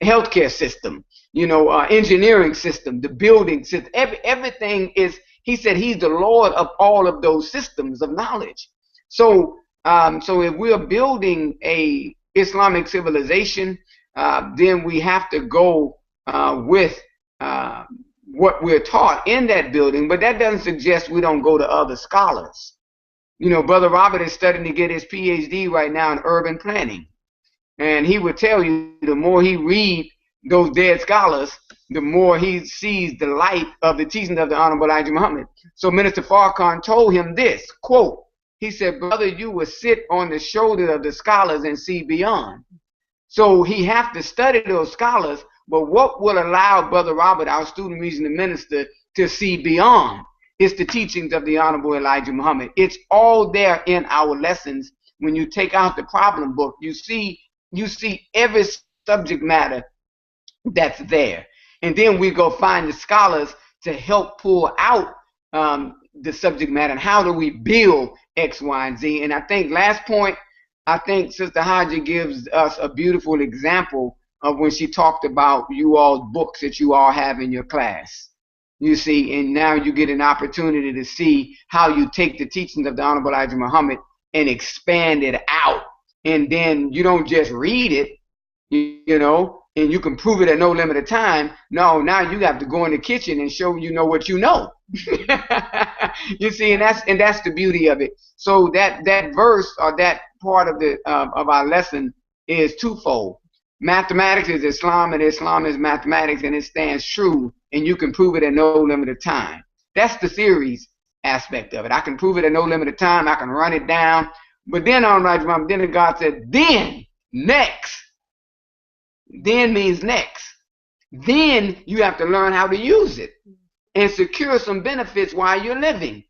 healthcare system, you know, engineering system, the building system. Everything is. He said he's the Lord of all of those systems of knowledge. So, so if we are building a Islamic civilization, then we have to go with what we're taught in that building. But that doesn't suggest we don't go to other scholars. You know, Brother Robert is studying to get his PhD right now in urban planning. And he would tell you the more he reads those dead scholars, the more he sees the light of the teachings of the Honorable Elijah Muhammad. So Minister Farrakhan told him this, quote, he said, brother, you will sit on the shoulder of the scholars and see beyond. So he have to study those scholars, but what will allow Brother Robert, our student reasoning minister, to see beyond is the teachings of the Honorable Elijah Muhammad. It's all there in our lessons. When you take out the problem book, you see every subject matter that's there. And then we go find the scholars to help pull out the subject matter and how do we build X, Y, and Z. And I think last point, I think Sister Haji gives us a beautiful example of when she talked about you all's books that you all have in your class. You see, and now you get an opportunity to see how you take the teachings of the Honorable Elijah Muhammad and expand it out. And then you don't just read it, you know, and you can prove it at no limit of time. No, now you have to go in the kitchen and show you know what you know. You see, and that's the beauty of it. So that verse or that part of the of our lesson is twofold. Mathematics is Islam, and Islam is mathematics, and it stands true, and you can prove it at no limit of time. That's the theories aspect of it. I can prove it at no limit of time. I can run it down. But then then God said, then next. Then means next. Then you have to learn how to use it. and secure some benefits while you're living.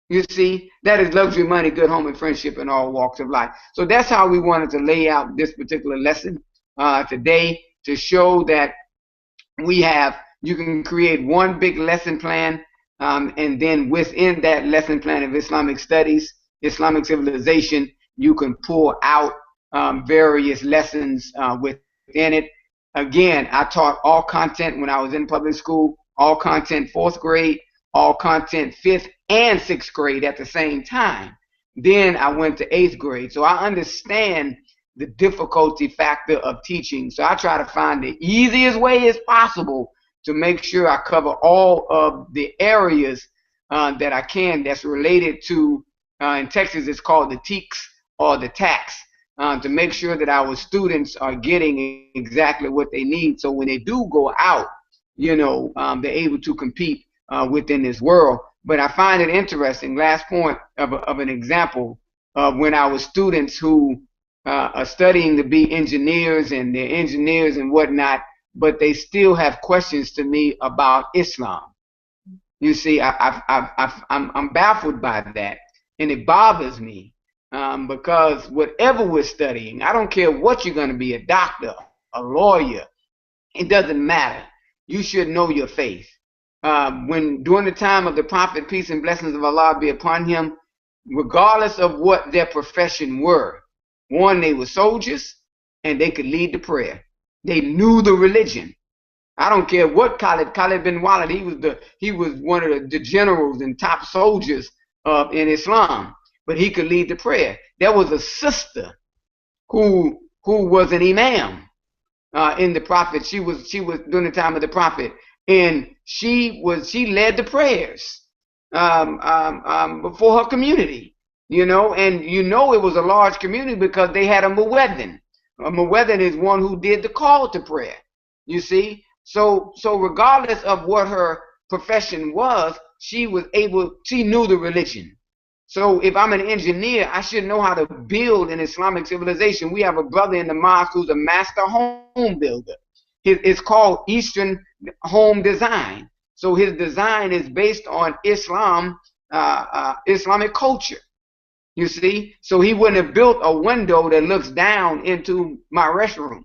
You see, that is luxury, money, good home, and friendship in all walks of life. So that's how we wanted to lay out this particular lesson today, to show that you can create one big lesson plan, and then within that lesson plan of Islamic studies, Islamic civilization, you can pull out various lessons within it. Again, I taught all content when I was in public school, all content 4th grade, all content 5th and 6th grade at the same time. Then I went to 8th grade. So I understand the difficulty factor of teaching. So I try to find the easiest way as possible to make sure I cover all of the areas that I can that's related to, in Texas it's called the TEKS or the tax, to make sure that our students are getting exactly what they need. So when they do go out, you know, they're able to compete within this world. But I find it interesting, last point of an example, when our students who are studying to be engineers, and they're engineers and whatnot, but they still have questions to me about Islam. You see, I'm baffled by that, and it bothers me, because whatever we're studying, I don't care what you're going to be, a doctor, a lawyer, it doesn't matter. You should know your faith. When during the time of the Prophet, peace and blessings of Allah be upon him, regardless of what their profession were, one, they were soldiers and they could lead the prayer. They knew the religion. I don't care what Khalid bin Walid, he was one of the generals and top soldiers in Islam, but he could lead the prayer. There was a sister who was an imam in the Prophet. She was during the time of the Prophet, and she led the prayers for her community, you know, and you know it was a large community because they had a muezzin. A muezzin is one who did the call to prayer, you see. So regardless of what her profession was, she knew the religion. So if I'm an engineer, I should know how to build an Islamic civilization. We have a brother in the mosque who's a master home builder. It's called Eastern Home Design. So his design is based on Islam, Islamic culture. You see, so he wouldn't have built a window that looks down into my restroom.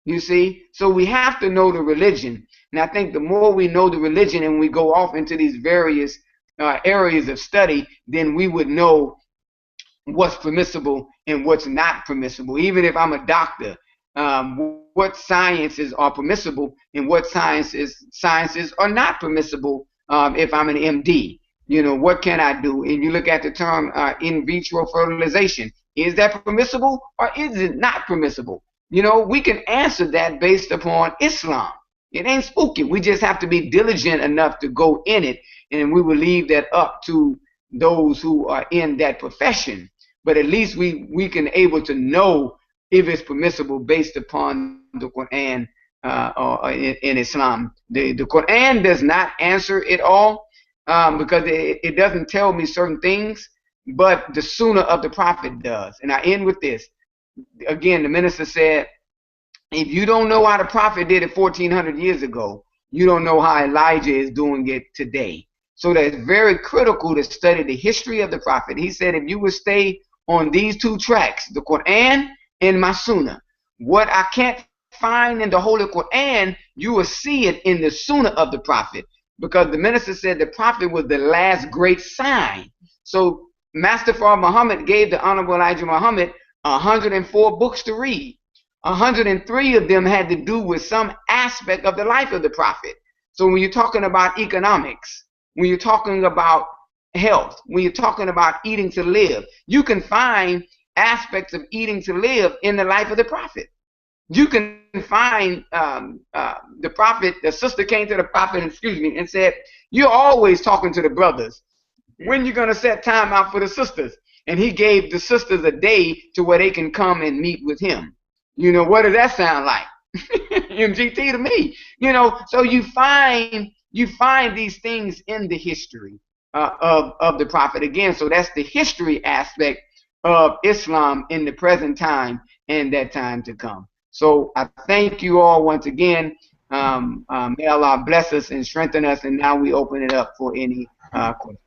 You see, so we have to know the religion, and I think the more we know the religion and we go off into these various areas of study, then we would know what's permissible and what's not permissible. Even if I'm a doctor, what sciences are permissible and what sciences are not permissible. If I'm an MD, you know, what can I do? And you look at the term in vitro fertilization. Is that permissible or is it not permissible? You know, we can answer that based upon Islam. It ain't spooky. We just have to be diligent enough to go in it, and we will leave that up to those who are in that profession. But at least we can able to know if it's permissible based upon the Quran or in Islam. The Quran does not answer it all, because it doesn't tell me certain things, but the Sunnah of the Prophet does. And I end with this. Again, the minister said, if you don't know how the Prophet did it 1400 years ago, you don't know how Elijah is doing it today. So that's very critical to study the history of the Prophet. He said, if you would stay on these two tracks, the Quran and my Sunnah, what I can't find in the Holy Quran, you will see it in the Sunnah of the Prophet. Because the minister said the Prophet was the last great sign. So Master Fard Muhammad gave the Honorable Elijah Muhammad 104 books to read. 103 of them had to do with some aspect of the life of the Prophet. So when you're talking about economics, when you're talking about health, when you're talking about eating to live, you can find aspects of eating to live in the life of the Prophet. You can find the Prophet, the sister came to the Prophet, and said, you're always talking to the brothers. When you going to set time out for the sisters? And he gave the sisters a day to where they can come and meet with him. You know, what does that sound like? MGT to me. You know, so you find these things in the history of the Prophet again. So that's the history aspect of Islam in the present time and that time to come. So I thank you all once again. May Allah bless us and strengthen us. And now we open it up for any questions.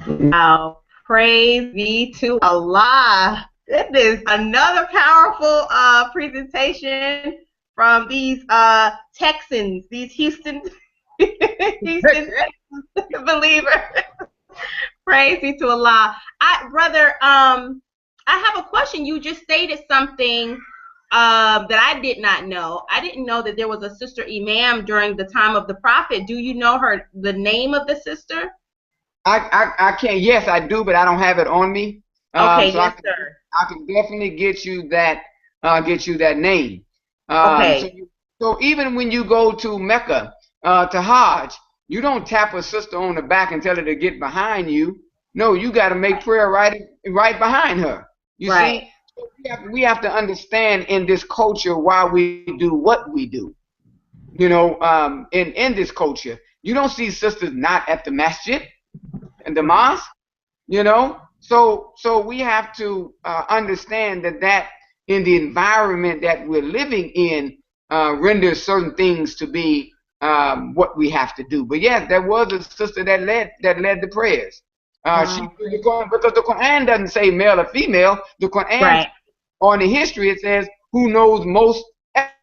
Wow. Praise be to Allah. Goodness, another powerful presentation from these Texans, these Houston Houston believers. Praise be to Allah. Brother, I have a question. You just stated something that I did not know. I didn't know that there was a sister imam during the time of the Prophet. Do you know the name of the sister? I can't. Yes, I do, but I don't have it on me. Okay, So yes, sir. I can definitely get you that name. Okay. So even when you go to Mecca to Hajj, you don't tap a sister on the back and tell her to get behind you. No, you got to make prayer right behind her. You Right. see, we have to understand in this culture why we do what we do. You know, in this culture, you don't see sisters not at the masjid and the mosque. You know, so we have to understand that in the environment that we're living in renders certain things to be what we have to do. But yes, there was a sister that led the prayers. She because the Quran doesn't say male or female. The Quran on the history it says who knows most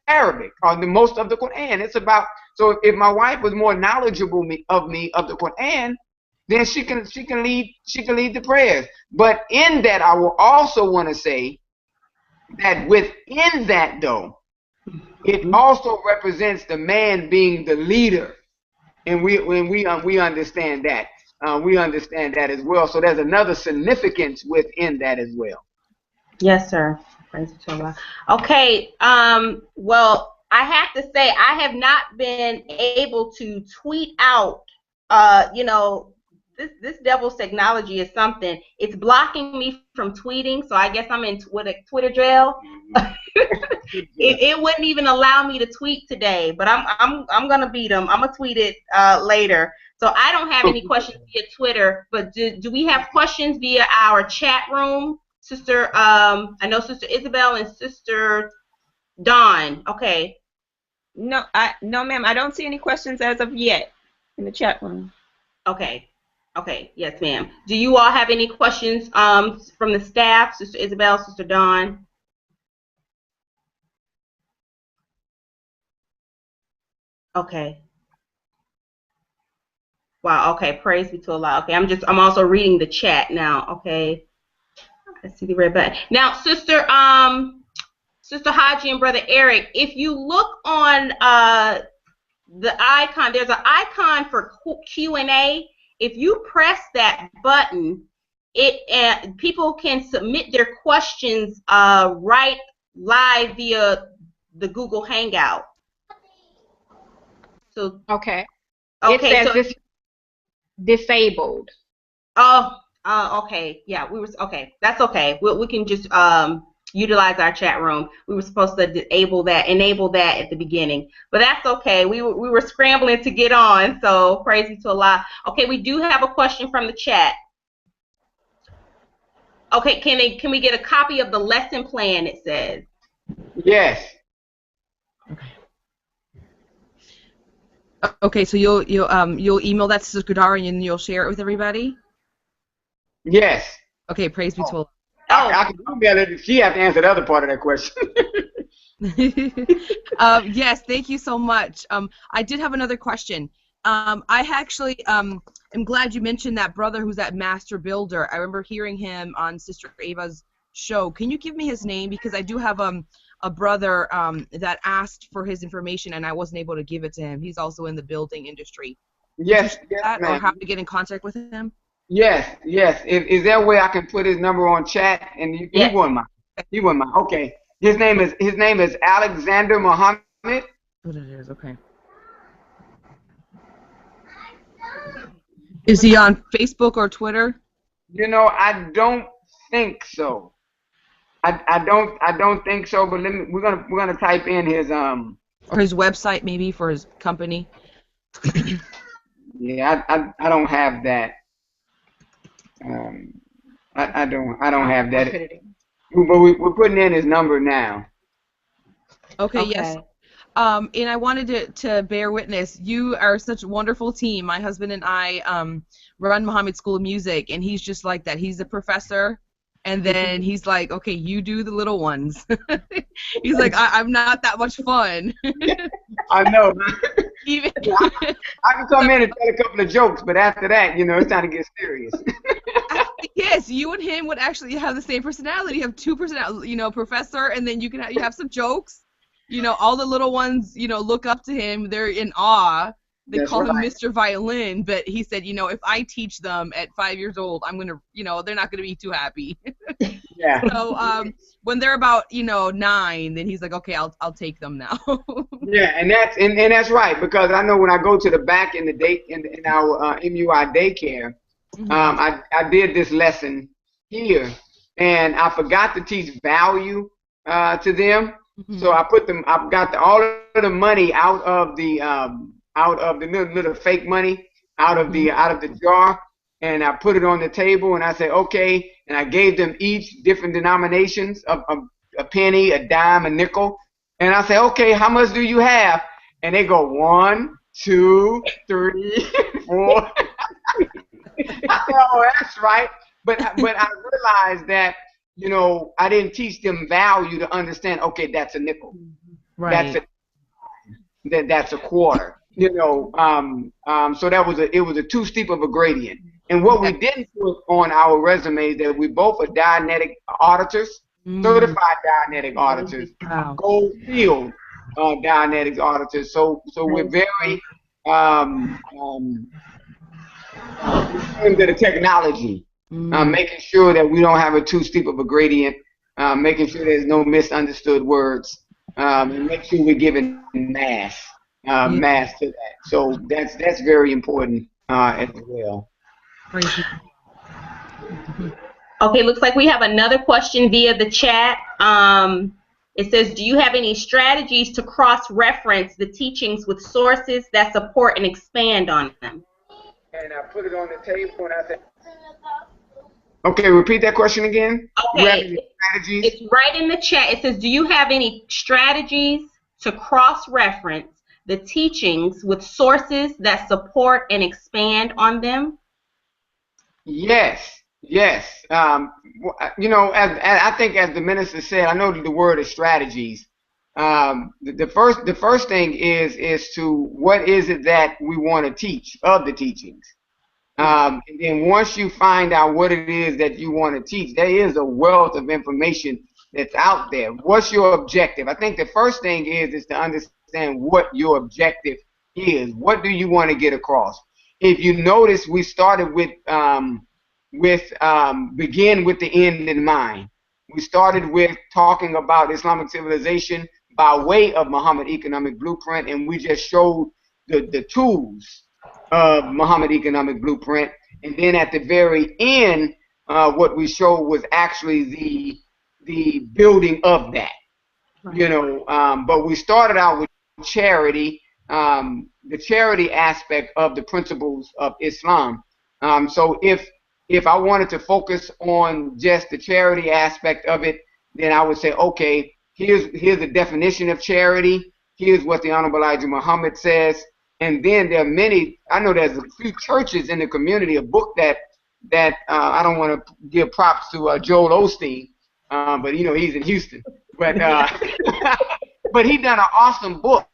Arabic or the most of the Quran. It's about, so if my wife was more knowledgeable of the Quran, then she can lead the prayers. But in that, I will also want to say that within that though, it also represents the man being the leader, and we understand that. We understand that as well. So there's another significance within that as well. Yes, sir. Praise to Allah. Okay. Well, I have to say I have not been able to tweet out. You know, this devil's technology is something. It's blocking me from tweeting, so I guess I'm in Twitter jail. It wouldn't even allow me to tweet today, but I'm gonna beat them. I'm gonna tweet it later. So I don't have any questions via Twitter, but do we have questions via our chat room, Sister? I know Sister Isabel and Sister Dawn. Okay. No, ma'am. I don't see any questions as of yet in the chat room. Okay. Okay. Yes, ma'am. Do you all have any questions from the staff, Sister Isabel, Sister Dawn? Okay. Wow. Okay. Praise be to Allah. Okay. I'm also reading the chat now. Okay. I see the red button. Now, Sister Haji and Brother Eric, if you look on the icon, there's an icon for Q&A. If you press that button, people can submit their questions right live via the Google Hangout. So Okay. Okay. It says this disabled. Oh, okay. Yeah, okay. That's okay. We can just utilize our chat room. We were supposed to enable that at the beginning, but that's okay. We were scrambling to get on, so praise be to Allah. Okay, we do have a question from the chat. Okay, can we get a copy of the lesson plan? It says. Yes. Okay, so you'll email that to Sister Kadar and you'll share it with everybody? Yes. Okay, praise be to Allah. I can email it. She has to answer the other part of that question. Yes, thank you so much. I did have another question. I actually am glad you mentioned that brother who's that master builder. I remember hearing him on Sister Ava's show. Can you give me his name? Because I do have a brother that asked for his information and I wasn't able to give it to him. He's also in the building industry. Yes, or how to get in contact with him? Yes. Is there a way I can put his number on chat? And he won mine. He won mine. Okay. His name is Alexander Muhammad. What it is? Okay. Is he on Facebook or Twitter? You know, I don't think so. I don't think so. But we're gonna type in his or his website maybe for his company. Yeah, I don't have that. I don't have that. But we're putting in his number now. Okay. Yes. And I wanted to bear witness. You are such a wonderful team. My husband and I run Muhammad School of Music, and he's just like that. He's a professor, and then he's like, okay, you do the little ones. He's like, I'm not that much fun. I know. Even I can come in and tell a couple of jokes, but after that, it's time to get serious. yes, you and him would actually have the same personality. You have two personalities, professor, and then you have some jokes. All the little ones, look up to him. They're in awe. They That's call him right. Mr. Violin, but he said, if I teach them at 5 years old, I'm gonna, they're not gonna be too happy. Yeah. So when they're about, 9, then he's like, okay, I'll take them now. Yeah, and that's right, because I know when I go to the back in our MUI daycare, I did this lesson here, and I forgot to teach value to them. So I got all of the money out of the little fake money out of the jar, and I put it on the table, and I said, okay, and I gave them each different denominations of a penny, a dime, a nickel, and I say, okay, how much do you have? And they go 1, 2, 3, 4. Oh, that's right. But I realized that I didn't teach them value to understand. Okay, that's a nickel. Right. That's a quarter. So it was a too steep of a gradient. And what we didn't put on our resumes that we both are Dianetic auditors, certified Dianetic auditors, gold field Dianetic auditors. So we're very into the technology, making sure that we don't have a too steep of a gradient, making sure there's no misunderstood words, and make sure we're giving mass to that. So that's very important as well. Okay, looks like we have another question via the chat. It says, do you have any strategies to cross-reference the teachings with sources that support and expand on them? And I put it on the table, and I said, okay, repeat that question again. Okay, it's right in the chat. It says, do you have any strategies to cross-reference the teachings with sources that support and expand on them? Yes. As I think, as the minister said, I know that the word is strategies. The first thing is to what is it that we want to teach of the teachings. And then once you find out what it is that you want to teach, there is a wealth of information that's out there. What's your objective? I think the first thing is to understand what your objective is. What do you want to get across? If you notice, we started with begin with the end in mind. We started with talking about Islamic civilization by way of Muhammad Economic Blueprint, and we just showed the tools of Muhammad Economic Blueprint. And then at the very end, what we showed was actually the building of that. But we started out with charity, the charity aspect of the principles of Islam. So if I wanted to focus on just the charity aspect of it, then I would say, okay, here's the definition of charity. Here's what the Honorable Elijah Muhammad says. And then there are many, I know there's a few churches in the community, a book that I don't want to give props to Joel Osteen, but he's in Houston. But but he done an awesome book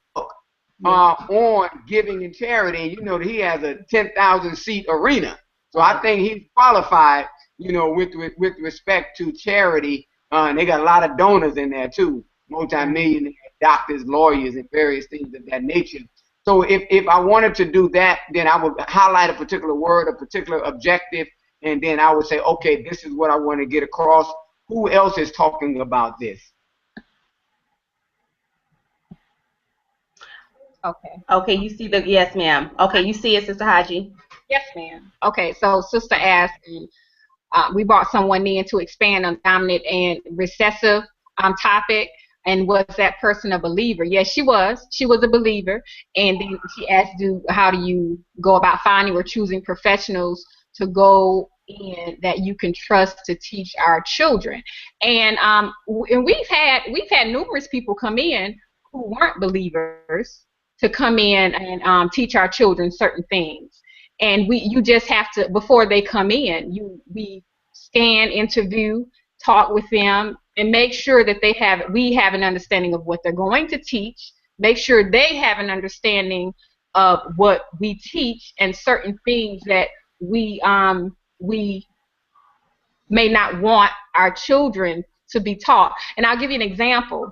on giving and charity, and he has a 10,000 seat arena. So I think he's qualified, with respect to charity. And they got a lot of donors in there too, multi-millionaire doctors, lawyers, and various things of that nature. So if I wanted to do that, then I would highlight a particular word, a particular objective, and then I would say, okay, this is what I want to get across. Who else is talking about this? Okay, you see yes, ma'am. Okay, you see it, Sister Haji? Yes, ma'am. Okay, so Sister asked, we brought someone in to expand on dominant and recessive topic. And was that person a believer? Yes, she was. She was a believer. And then she asked, how do you go about finding or choosing professionals to go in that you can trust to teach our children? And we've had numerous people come in who weren't believers to come in and teach our children certain things. And you just have to, before they come in, we scan, interview, talk with them, and make sure that we have an understanding of what they're going to teach. Make sure they have an understanding of what we teach and certain things that we may not want our children to be taught. And I'll give you an example.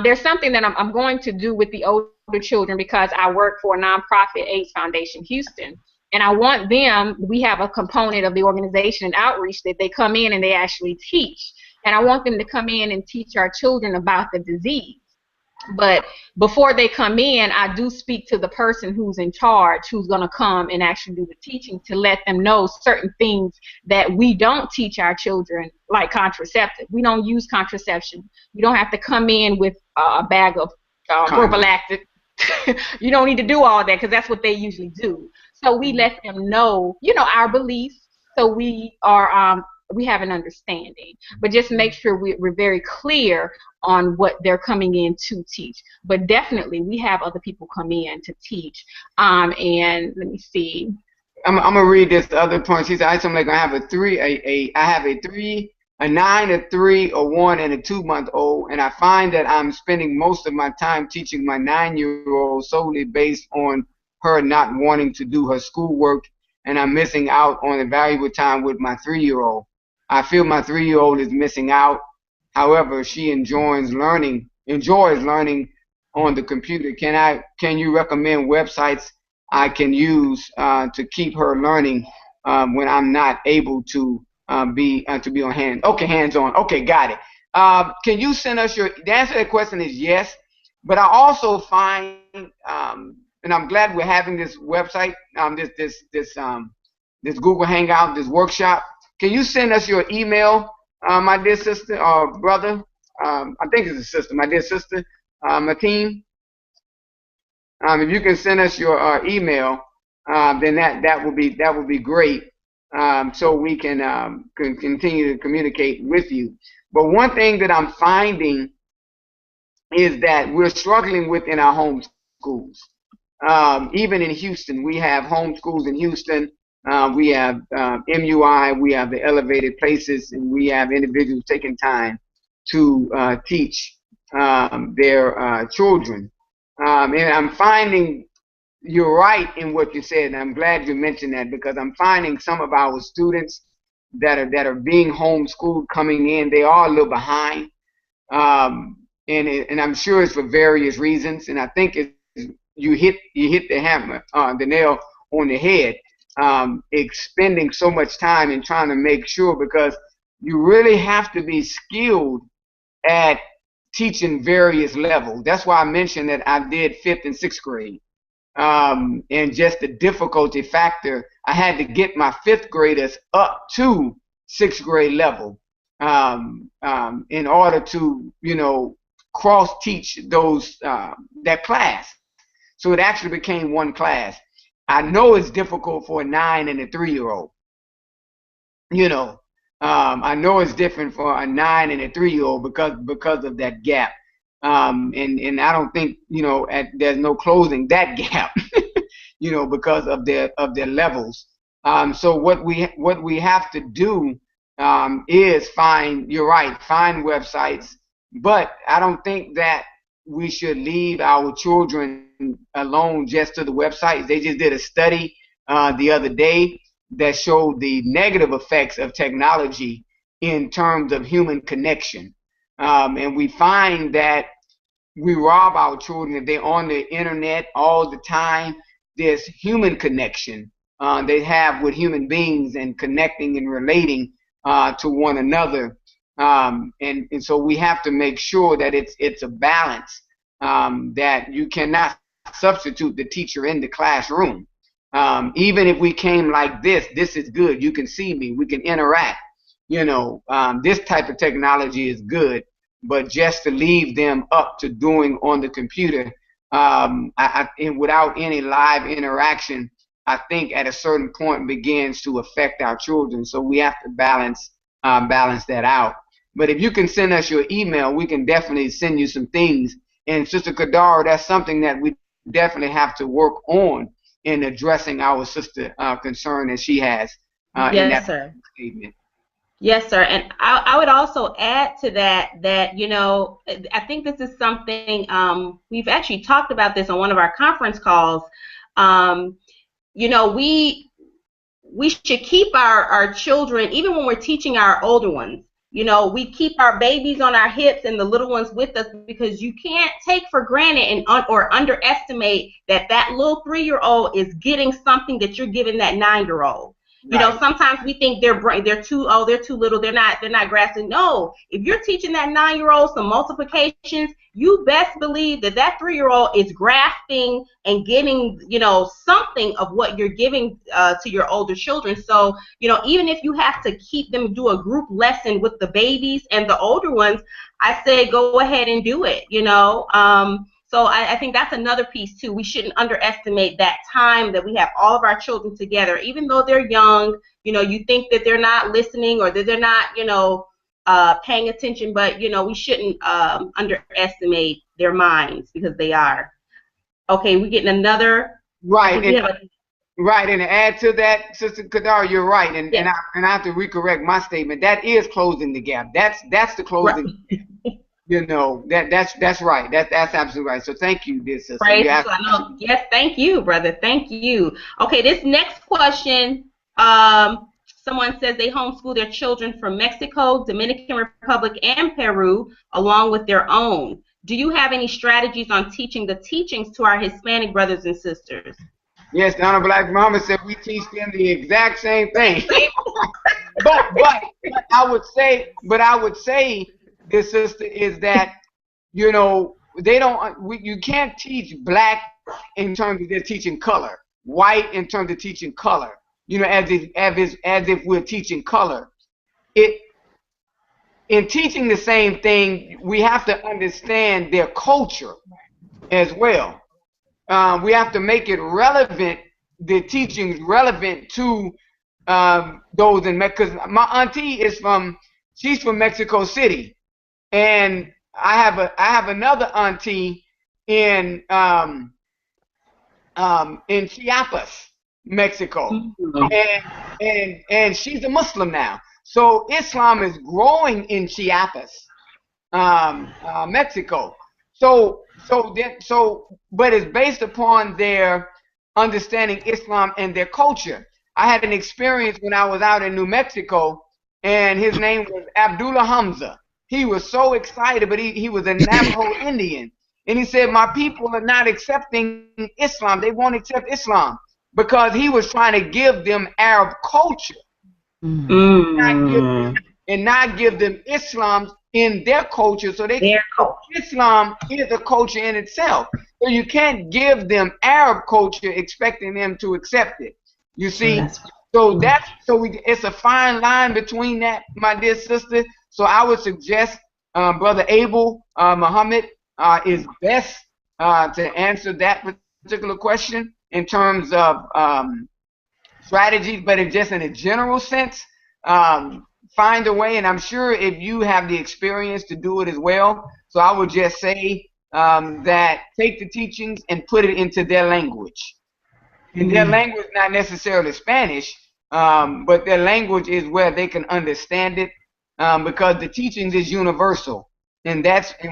There's something that I'm going to do with the older children because I work for a nonprofit, AIDS Foundation Houston. And I want them, we have a component of the organization and outreach that they come in and they actually teach. And I want them to come in and teach our children about the disease. But before they come in, I do speak to the person who's in charge, who's going to come and actually do the teaching, to let them know certain things that we don't teach our children, like contraceptive. We don't use contraception. You don't have to come in with a bag of prophylactic. You don't need to do all that because that's what they usually do. So we let them know, our beliefs. So we have an understanding, but just make sure we're very clear on what they're coming in to teach. But definitely, we have other people come in to teach. And let me see. I'm gonna read this other point. She said, "I something like I have a 9, a 3, a 1, and a 2-month-old, and I find that I'm spending most of my time teaching my 9-year-old solely based on her not wanting to do her schoolwork, and I'm missing out on a valuable time with my 3-year-old. I feel my 3-year-old is missing out. However, she enjoys learning on the computer. Can you recommend websites I can use to keep her learning when I'm not able to be on hand? Okay, hands-on. Okay, got it. Can you send us the answer to that question is yes, but I also find, and I'm glad we're having this website, this Google Hangout, this workshop. Can you send us your email, my dear sister or brother? I think it's a sister, my dear sister, Mateen. If you can send us your email, then that would be great, so we can continue to communicate with you. But one thing that I'm finding is that we're struggling within our home schools. Even in Houston, we have home schools in Houston. We have MUI, we have the elevated places, and we have individuals taking time to teach their children. And I'm finding you're right in what you said, and I'm glad you mentioned that, because I'm finding some of our students that are being homeschooled coming in, they are a little behind, and I'm sure it's for various reasons. And I think you hit the nail on the head. Expending so much time in trying to make sure, because you really have to be skilled at teaching various levels. That's why I mentioned that I did 5th and 6th grade. And just the difficulty factor, I had to get my 5th graders up to 6th grade level in order to, cross teach that class. So it actually became one class. I know it's difficult for a 9 and a 3-year-old. I know it's different for a 9 and a 3-year-old because of that gap. And I don't think there's no closing that gap, because of their levels. So what we have to do is find websites, but I don't think that we should leave our children alone just to the websites. They just did a study the other day that showed the negative effects of technology in terms of human connection. And we find that we rob our children if they're on the internet all the time. This human connection they have with human beings and connecting and relating to one another. And so we have to make sure that it's a balance, that you cannot substitute the teacher in the classroom. Even if we came like this is good. You can see me. We can interact. This type of technology is good, but just to leave them up to doing on the computer and without any live interaction, I think at a certain point begins to affect our children. So we have to balance that out. But if you can send us your email, we can definitely send you some things And Sister Kadara, that's something that we definitely have to work on in addressing our sister concern that she has in Yes, that sir. statement. Yes, sir. And I would also add to that that, I think this is something we've actually talked about this on one of our conference calls. Um, we should keep our children, even when we're teaching our older ones. We keep our babies on our hips and the little ones with us, because you can't take for granted or underestimate that little 3-year-old is getting something that you're giving that 9-year-old. Right. Sometimes we think they're too they're too little, they're not grasping. No, if you're teaching that 9-year-old some multiplications, you best believe that 3-year-old is grasping and getting something of what you're giving to your older children. So even if you have to keep them do a group lesson with the babies and the older ones, I say go ahead and do it. So I think that's another piece too. We shouldn't underestimate that time that we have all of our children together, even though they're young. You think that they're not listening or that they're not paying attention, but we shouldn't underestimate their minds, because they are. Okay, we're getting another. Right. Right, and to add to that, Sister Kadar, you're right, and Yes. and I have to recorrect my statement. That is closing the gap. That's the closing. Right. That's right. That's absolutely right. So thank you, dear sister. Praise Yes, thank you, brother. Thank you. Okay, this next question. Someone says they homeschool their children from Mexico, Dominican Republic, and Peru, along with their own. Do you have any strategies on teaching the teachings to our Hispanic brothers and sisters? Yes, the Honorable Black Mama said we teach them the exact same thing. but I would say, dear sister, is that they don't. You can't teach black in terms of they're teaching color, white in terms of teaching color. As if we're teaching color. In teaching the same thing, we have to understand their culture as well. We have to make it relevant, the teachings relevant to those in Mexico. Because my auntie she's from Mexico City, and I have another auntie in Chiapas, Mexico, and she's a Muslim now. So Islam is growing in Chiapas, Mexico. But it's based upon their understanding Islam and their culture. I had an experience when I was out in New Mexico, and his name was Abdullah Hamza. He was so excited, but he was a Navajo Indian. And he said, my people are not accepting Islam. They won't accept Islam, because he was trying to give them Arab culture. And not give them Islam in their culture, so Islam is a culture in itself. So you can't give them Arab culture expecting them to accept it. You see, it's a fine line between that, my dear sister. So I would suggest Brother Abel Muhammad is best to answer that particular question in terms of strategies, but just in a general sense. Find a way, and I'm sure if you have the experience to do it as well. So I would just say that take the teachings and put it into their language. And their language, not necessarily Spanish, but their language is where they can understand it, because the teachings is universal, and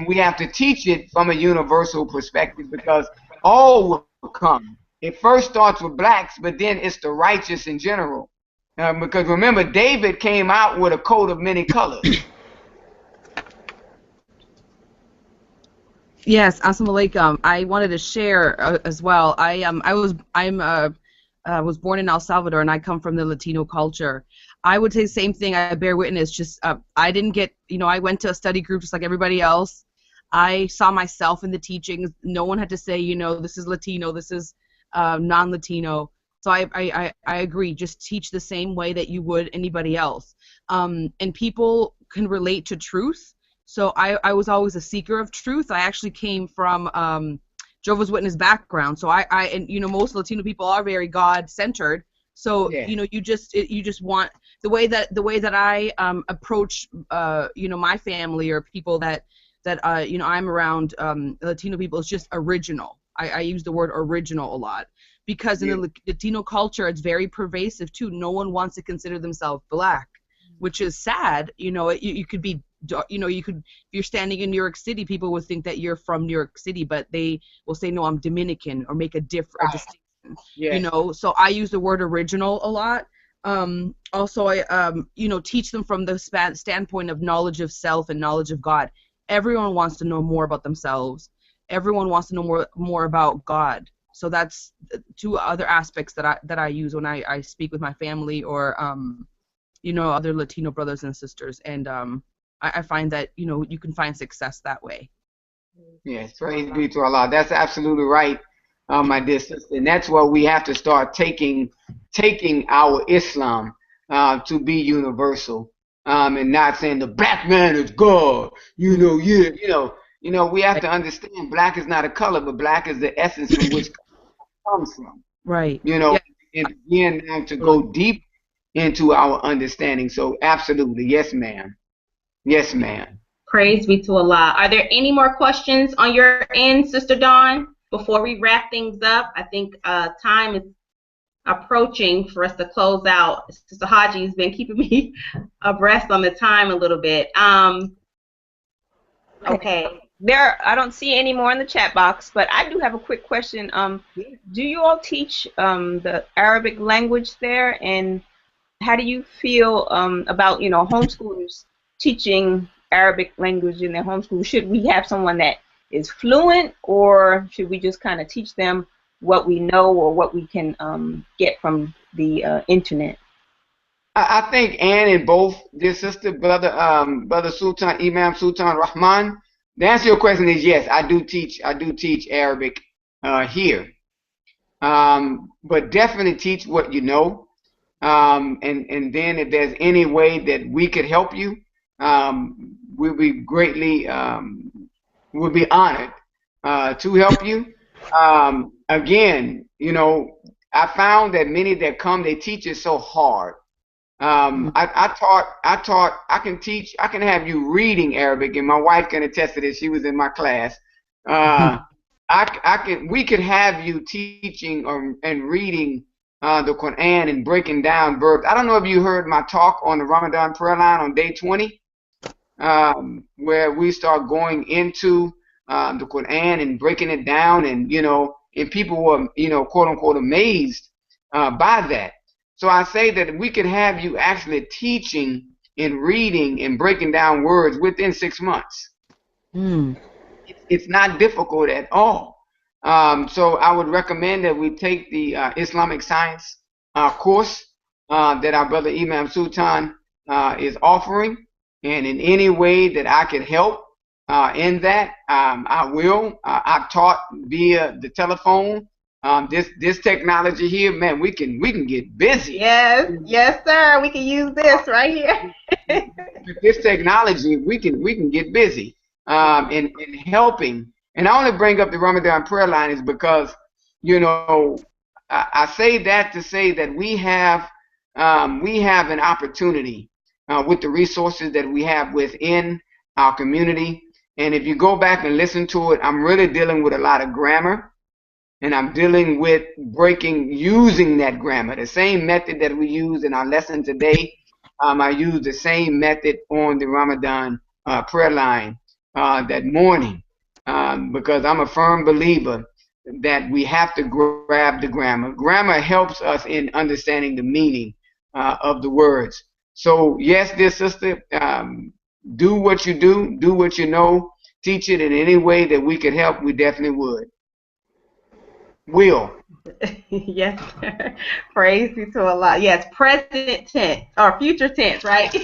we have to teach it from a universal perspective, because all will come. It first starts with blacks, but then it's the righteous in general. Because remember, David came out with a coat of many colors. Yes, assalamu alaikum. I wanted to share as well. I was born in El Salvador, and I come from the Latino culture. I would say the same thing. I bear witness. Just I didn't get, I went to a study group just like everybody else. I saw myself in the teachings. No one had to say, this is Latino, this is non-Latino. So I agree. Just teach the same way that you would anybody else. And people can relate to truth. So I was always a seeker of truth. I actually came from Jehovah's Witness background. So most Latino people are very God-centered. So you just want the way that I approach my family or people that that you know, I'm around Latino people, it's just original. I use the word original a lot because in Yeah. the Latino culture, it's very pervasive too. No one wants to consider themselves black, which is sad. You know, you could be, you know, you could, if you're standing in New York City, people would think that you're from New York City, but they will say, no, I'm Dominican, or make a distinction. You Yes. know, so I use the word original a lot. Also, I you know, teach them from the standpoint of knowledge of self and knowledge of God. Everyone wants to know more about themselves. Everyone wants to know more about God. So that's two other aspects that I use when I speak with my family, or you know, other Latino brothers and sisters. And I find that, you know, you can find success that way. Yes, praise be to Allah. That's absolutely right, my dear sister. And that's where we have to start taking our Islam to be universal, and not saying the black man is God. You know, yeah, we have to understand black is not a color, but black is the essence from which comes from. Right. You know, Yeah. and begin now to go deep into our understanding. So, absolutely, yes, ma'am. Yes, ma'am. Praise be to Allah. Are there any more questions on your end, Sister Dawn, before we wrap things up? I think time is approaching for us to close out. Sister Haji has been keeping me abreast on the time a little bit. Okay. I don't see any more in the chat box, but I do have a quick question. Do you all teach the Arabic language there, and how do you feel about homeschoolers teaching Arabic language in their homeschool? Should we have someone that is fluent, or should we just kind of teach them what we know or what we can get from the internet? I think Ann and both, dear sister, brother Sultan, Imam Sultan Rahman. The answer to your question is yes. I do teach Arabic here, but definitely teach what you know. And then if there's any way that we could help you, we'll be greatly we'll be honored to help you. Again, you know, I found that many that come, they teach it so hard. I can teach, I can have you reading Arabic, and my wife can attest to this. She was in my class. We could have you teaching and reading the Quran and breaking down verbs. I don't know if you heard my talk on the Ramadan prayer line on day 20, where we start going into the Quran and breaking it down, and and people were, quote unquote, amazed by that. So I say that we could have you actually teaching and reading and breaking down words within 6 months. It's not difficult at all. So I would recommend that we take the Islamic science course that our brother Imam Sultan is offering, and in any way that I could help in that, I will. I've taught via the telephone. This technology here, man, we can get busy. Yes, sir. We can use this right here. With this technology, we can get busy in helping. And I only bring up the Ramadan prayer line is because, I say that to say that we have an opportunity with the resources that we have within our community. And if you go back and listen to it, I'm really dealing with a lot of grammar, and I'm dealing with using that grammar. The same method that we use in our lesson today, I use the same method on the Ramadan prayer line that morning, because I'm a firm believer that we have to grab the grammar. Grammar helps us in understanding the meaning of the words. So yes, dear sister, do what you do what you know, teach it in any way that we could help, we definitely would. Will. Yes, sir. Praise be to Allah. Yes, present tense or future tense, right?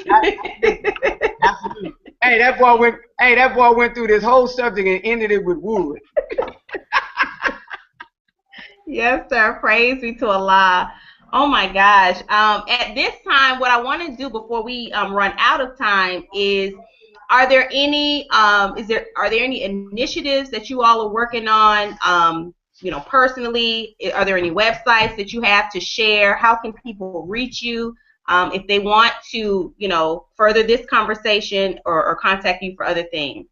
Absolutely. Hey, that boy went through this whole subject and ended it with wood. Yes, sir. Praise be to Allah. Oh my gosh. At this time, what I want to do before we run out of time is, are there any initiatives that you all are working on? Personally, are there any websites that you have to share? How can people reach you if they want to, further this conversation or contact you for other things?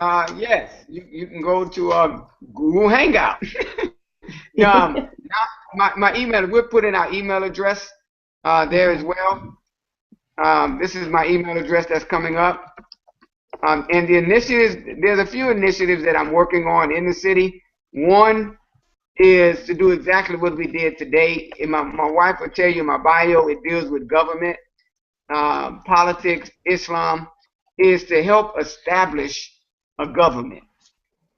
Yes, you can go to Google Hangout. Now, my email, we're putting our email address there as well. This is my email address that's coming up. And the initiatives, there's a few initiatives that I'm working on in the city. One is to do exactly what we did today. And my wife will tell you in my bio, it deals with government, politics, Islam, is to help establish a government.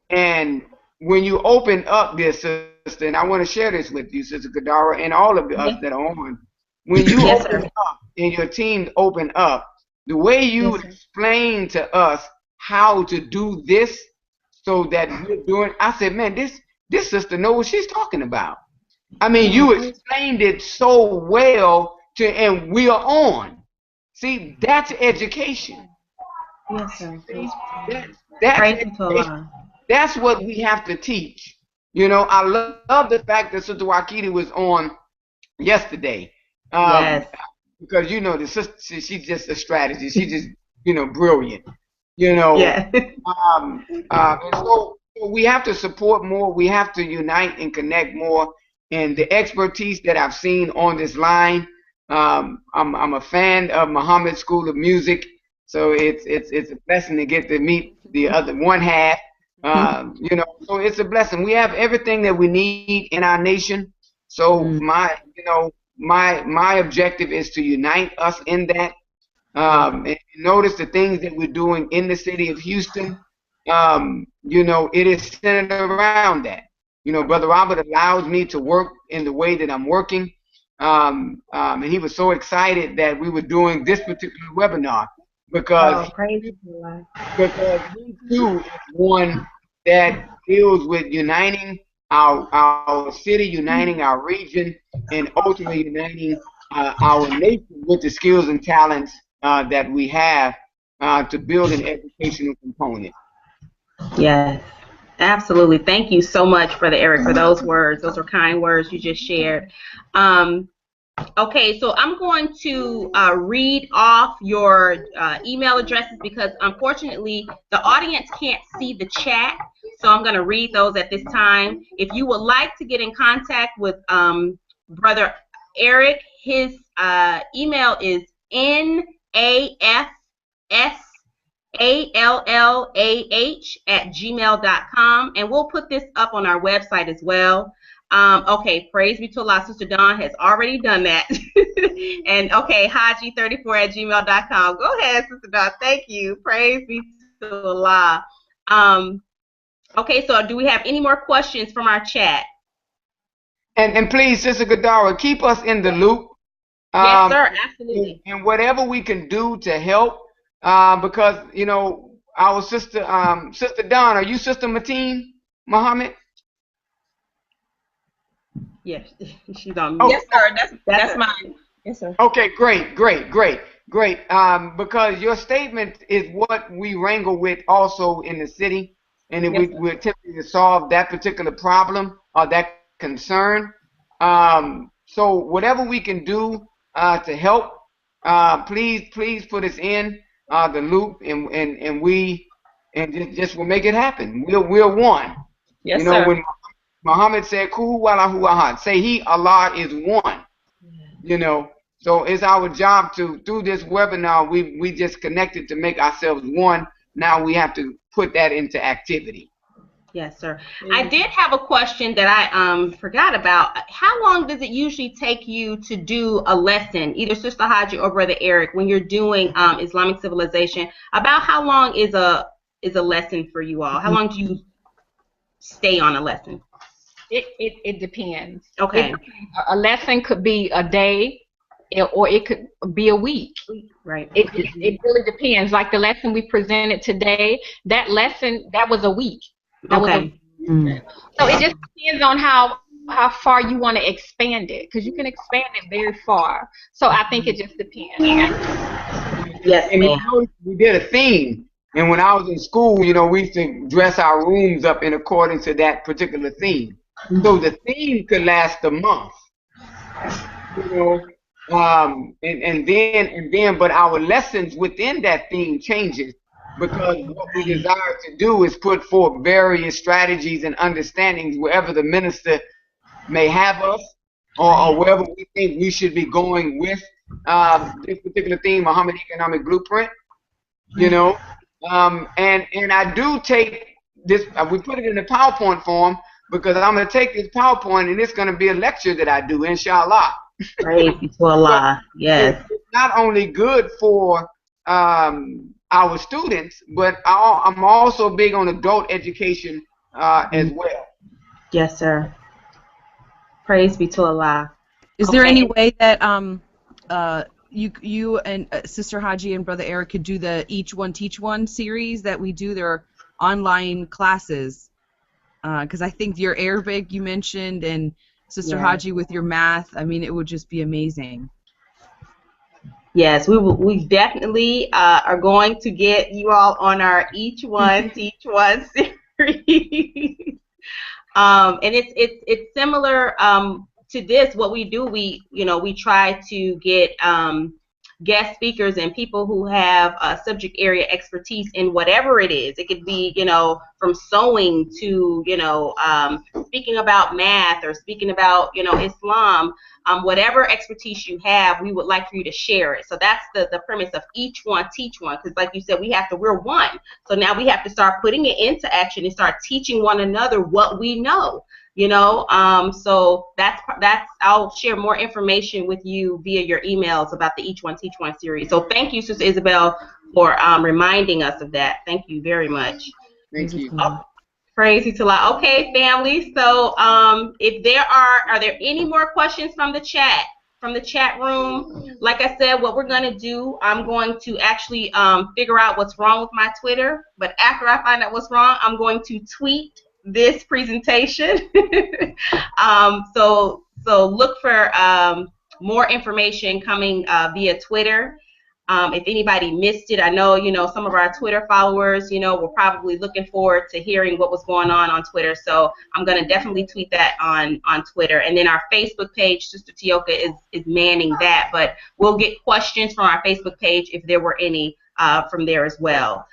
And when you open up this, sister, and I want to share this with you, Sister Kadara, and all of us that are on, when you Yes, open sir. up and your team open up, the way you Yes, sir. explain to us how to do this so that we're doing, I said, man, this sister knows what she's talking about. I mean, Oh, you praise. explained it so well to, and we are on. See, that's education. Yes, sir. See, Praise, that's praise be to education. Allah. That's what we have to teach. You know, I love the fact that Sister Wakita was on yesterday. Yes. Because you know the sister, she's just a strategist. She's just, you know, brilliant. You know, Yeah. and so we have to support more. We have to unite and connect more. And the expertise that I've seen on this line, I'm a fan of Muhammad's School of Music, so it's a blessing to get to meet the other one half. You know, so it's a blessing. We have everything that we need in our nation. So my objective is to unite us in that. And notice the things that we're doing in the city of Houston. You know, it is centered around that. You know, Brother Robert allows me to work in the way that I'm working. And he was so excited that we were doing this particular webinar because Oh, praise be to Allah. he too is one that deals with uniting our city, uniting our region, and ultimately uniting our nation with the skills and talents that we have to build an educational component. Yes. Absolutely. Thank you so much, Brother Eric, for those words. Those are kind words you just shared. Okay, so I'm going to read off your email addresses because unfortunately the audience can't see the chat. So I'm going to read those at this time. If you would like to get in contact with Brother Eric, his email is nafsallah@gmail.com, and we'll put this up on our website as well. Okay, praise be to Allah. Sister Dawn has already done that. And okay, haji34@gmail.com. Go ahead, Sister Dawn. Thank you. Praise be to Allah. Okay, so do we have any more questions from our chat? And please, Sister Gadara, keep us in the loop. Yes, sir. Absolutely. And whatever we can do to help, because you know our sister, Sister Dawn, are you Sister Mateen Muhammad? Yes, she's on Oh, mute. Yes, sir. That's mine. Yes, sir. okay, great. Because your statement is what we wrangle with also in the city, and Yes, sir. we're attempting to solve that particular problem or that concern. So whatever we can do to help, please put us in the loop, and we just will make it happen. We're one. Yes, You know, sir. when Muhammad said, "Kuhu walahu ahad," say He, Allah, is one. You know, so it's our job to, through this webinar, we just connected to make ourselves one. Now we have to put that into activity. Yes, sir. I did have a question that I forgot about. How long does it usually take you to do a lesson, either Sister Haji or Brother Eric, when you're doing Islamic Civilization? About how long is a lesson for you all? How long do you stay on a lesson? It depends. Okay. A lesson could be a day, or it could be a week. Right. It really depends. Like the lesson we presented today, that lesson, that was a week. Okay. So it just depends on how far you want to expand it, because you can expand it very far. So I think it just depends. Yes, And ma'am. you know, we did a theme, and when I was in school, you know, we used to dress our rooms up in accordance to that particular theme. So the theme could last a month. You know, and then, but our lessons within that theme changes because what we desire to do is put forth various strategies and understandings wherever the minister may have us, or wherever we think we should be going with this particular theme, Muhammad Economic Blueprint. You know, and I do take this. We put it in the PowerPoint form because I'm going to take this PowerPoint and it's going to be a lecture that I do, inshallah. Praise be to Allah. Yes. It's not only good for our students, but I'm also big on adult education as well. Yes, sir. Praise be to Allah. Is there any way that you and Sister Haji and Brother Eric could do the Each One Teach One series that we do? Their online classes, because I think your Arabic you mentioned and Sister Haji with your math. I mean, it would just be amazing. Yes, we definitely are going to get you all on our Each One Teach One series. And it's similar to this. What we do, we try to get guest speakers and people who have subject area expertise in whatever it is. It could be, from sewing to, speaking about math or speaking about, Islam. Whatever expertise you have, we would like for you to share it. So that's the premise of Each One Teach One, because like you said, we're one. So now we have to start putting it into action and start teaching one another what we know. So that's I'll share more information with you via your emails about the Each One Teach One series. So thank you, Sister Isabel, for reminding us of that. Thank you very much. Thank you. Praise to Allah. Okay, family. So if there are there any more questions from the chat room? Like I said, what we're going to do, I'm going to actually figure out what's wrong with my Twitter. But after I find out what's wrong, I'm going to tweet this presentation. So look for more information coming via Twitter. If anybody missed it, I know, some of our Twitter followers, were probably looking forward to hearing what was going on Twitter. So I'm going to definitely tweet that on Twitter. And then our Facebook page, Sister Tioka is manning that. But we'll get questions from our Facebook page if there were any from there as well.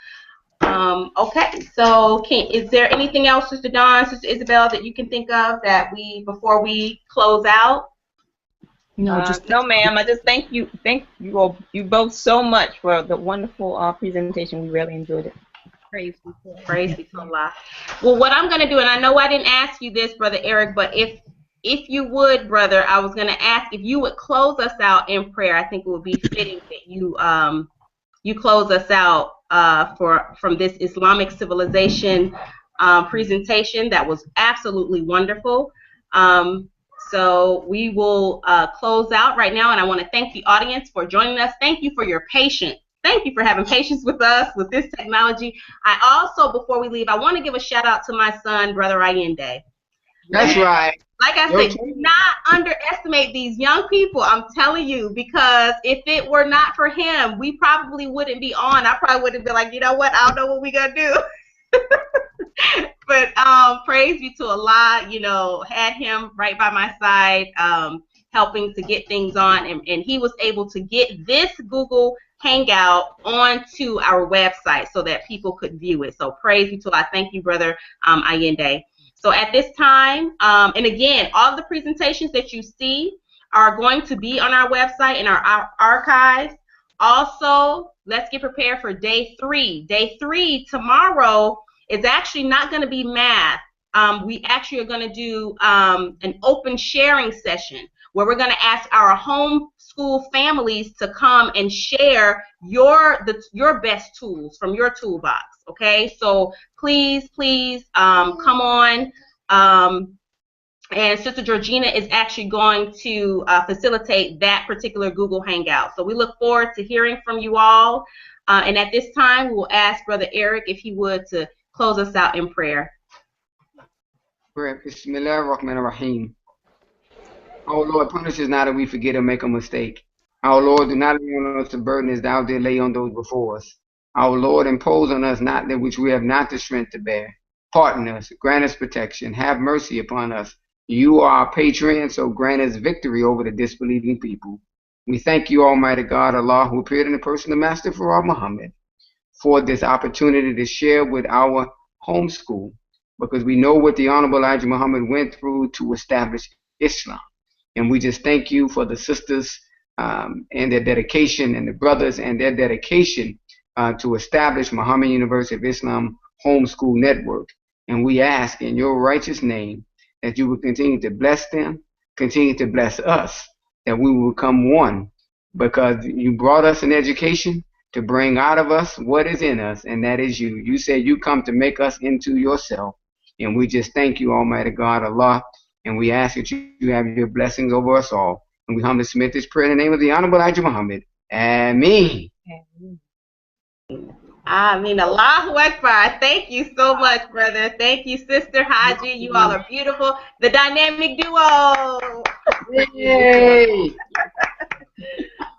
Okay, so is there anything else, Sister Dawn, Sister Isabel, that you can think of before we close out? No, no, ma'am. I just thank you both so much for the wonderful presentation. We really enjoyed it. Praise be to Allah. Well, what I'm going to do, and I know I didn't ask you this, Brother Eric, but if you would, brother, I was going to ask if you would close us out in prayer. I think it would be fitting that you close us out from this Islamic Civilization presentation. That was absolutely wonderful. So we will close out right now, and I want to thank the audience for joining us. Thank you for your patience. Thank you for having patience with us with this technology. I also, before we leave, I want to give a shout out to my son, Brother Allende. That's right. Like I said, do not underestimate these young people, I'm telling you, because if it were not for him, we probably wouldn't be on. I probably would have been like, you know what, I don't know what we're going to do. But praise be to Allah, had him right by my side, helping to get things on, and he was able to get this Google Hangout onto our website so that people could view it. So praise be to Allah. Thank you, Brother Allende. So at this time, and again, all the presentations that you see are going to be on our website and our archives. Also, let's get prepared for day 3. Day 3 tomorrow is actually not going to be math. We actually are going to do an open sharing session where we're going to ask our homeschool families to come and share your best tools from your toolbox. Okay, so please come on. And Sister Georgina is actually going to facilitate that particular Google Hangout. So we look forward to hearing from you all. And at this time, we'll ask Brother Eric if he would to close us out in prayer. Bismillah ar-Rahman ar-Rahim. Our Lord, punish us not that we forget or make a mistake. Our Lord, do not lay on us the burden as thou did lay on those before us. Our Lord, impose on us not that which we have not the strength to bear. Pardon us, grant us protection, have mercy upon us. You are our patron, so grant us victory over the disbelieving people. We thank you, Almighty God, Allah, who appeared in the person of Master Farah Muhammad. for this opportunity to share with our homeschool, because we know what the Honorable Elijah Muhammad went through to establish Islam. And we just thank you for the sisters and their dedication, and the brothers and their dedication to establish Muhammad University of Islam Homeschool Network. And we ask in your righteous name that you will continue to bless them, continue to bless us, that we will become one, because you brought us an education to bring out of us what is in us, and that is you. You said you come to make us into yourself. And we just thank you, Almighty God, Allah, and we ask that you have your blessings over us all. And we humbly submit this prayer in the name of the Honorable Elijah Muhammad. Ameen. Ameen. Allahu Akbar. Thank you so much, brother. Thank you, Sister Haji. You all are beautiful. The dynamic duo. Yay!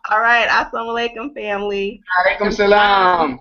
All right. Assalamu alaikum, family. Alaikum salam.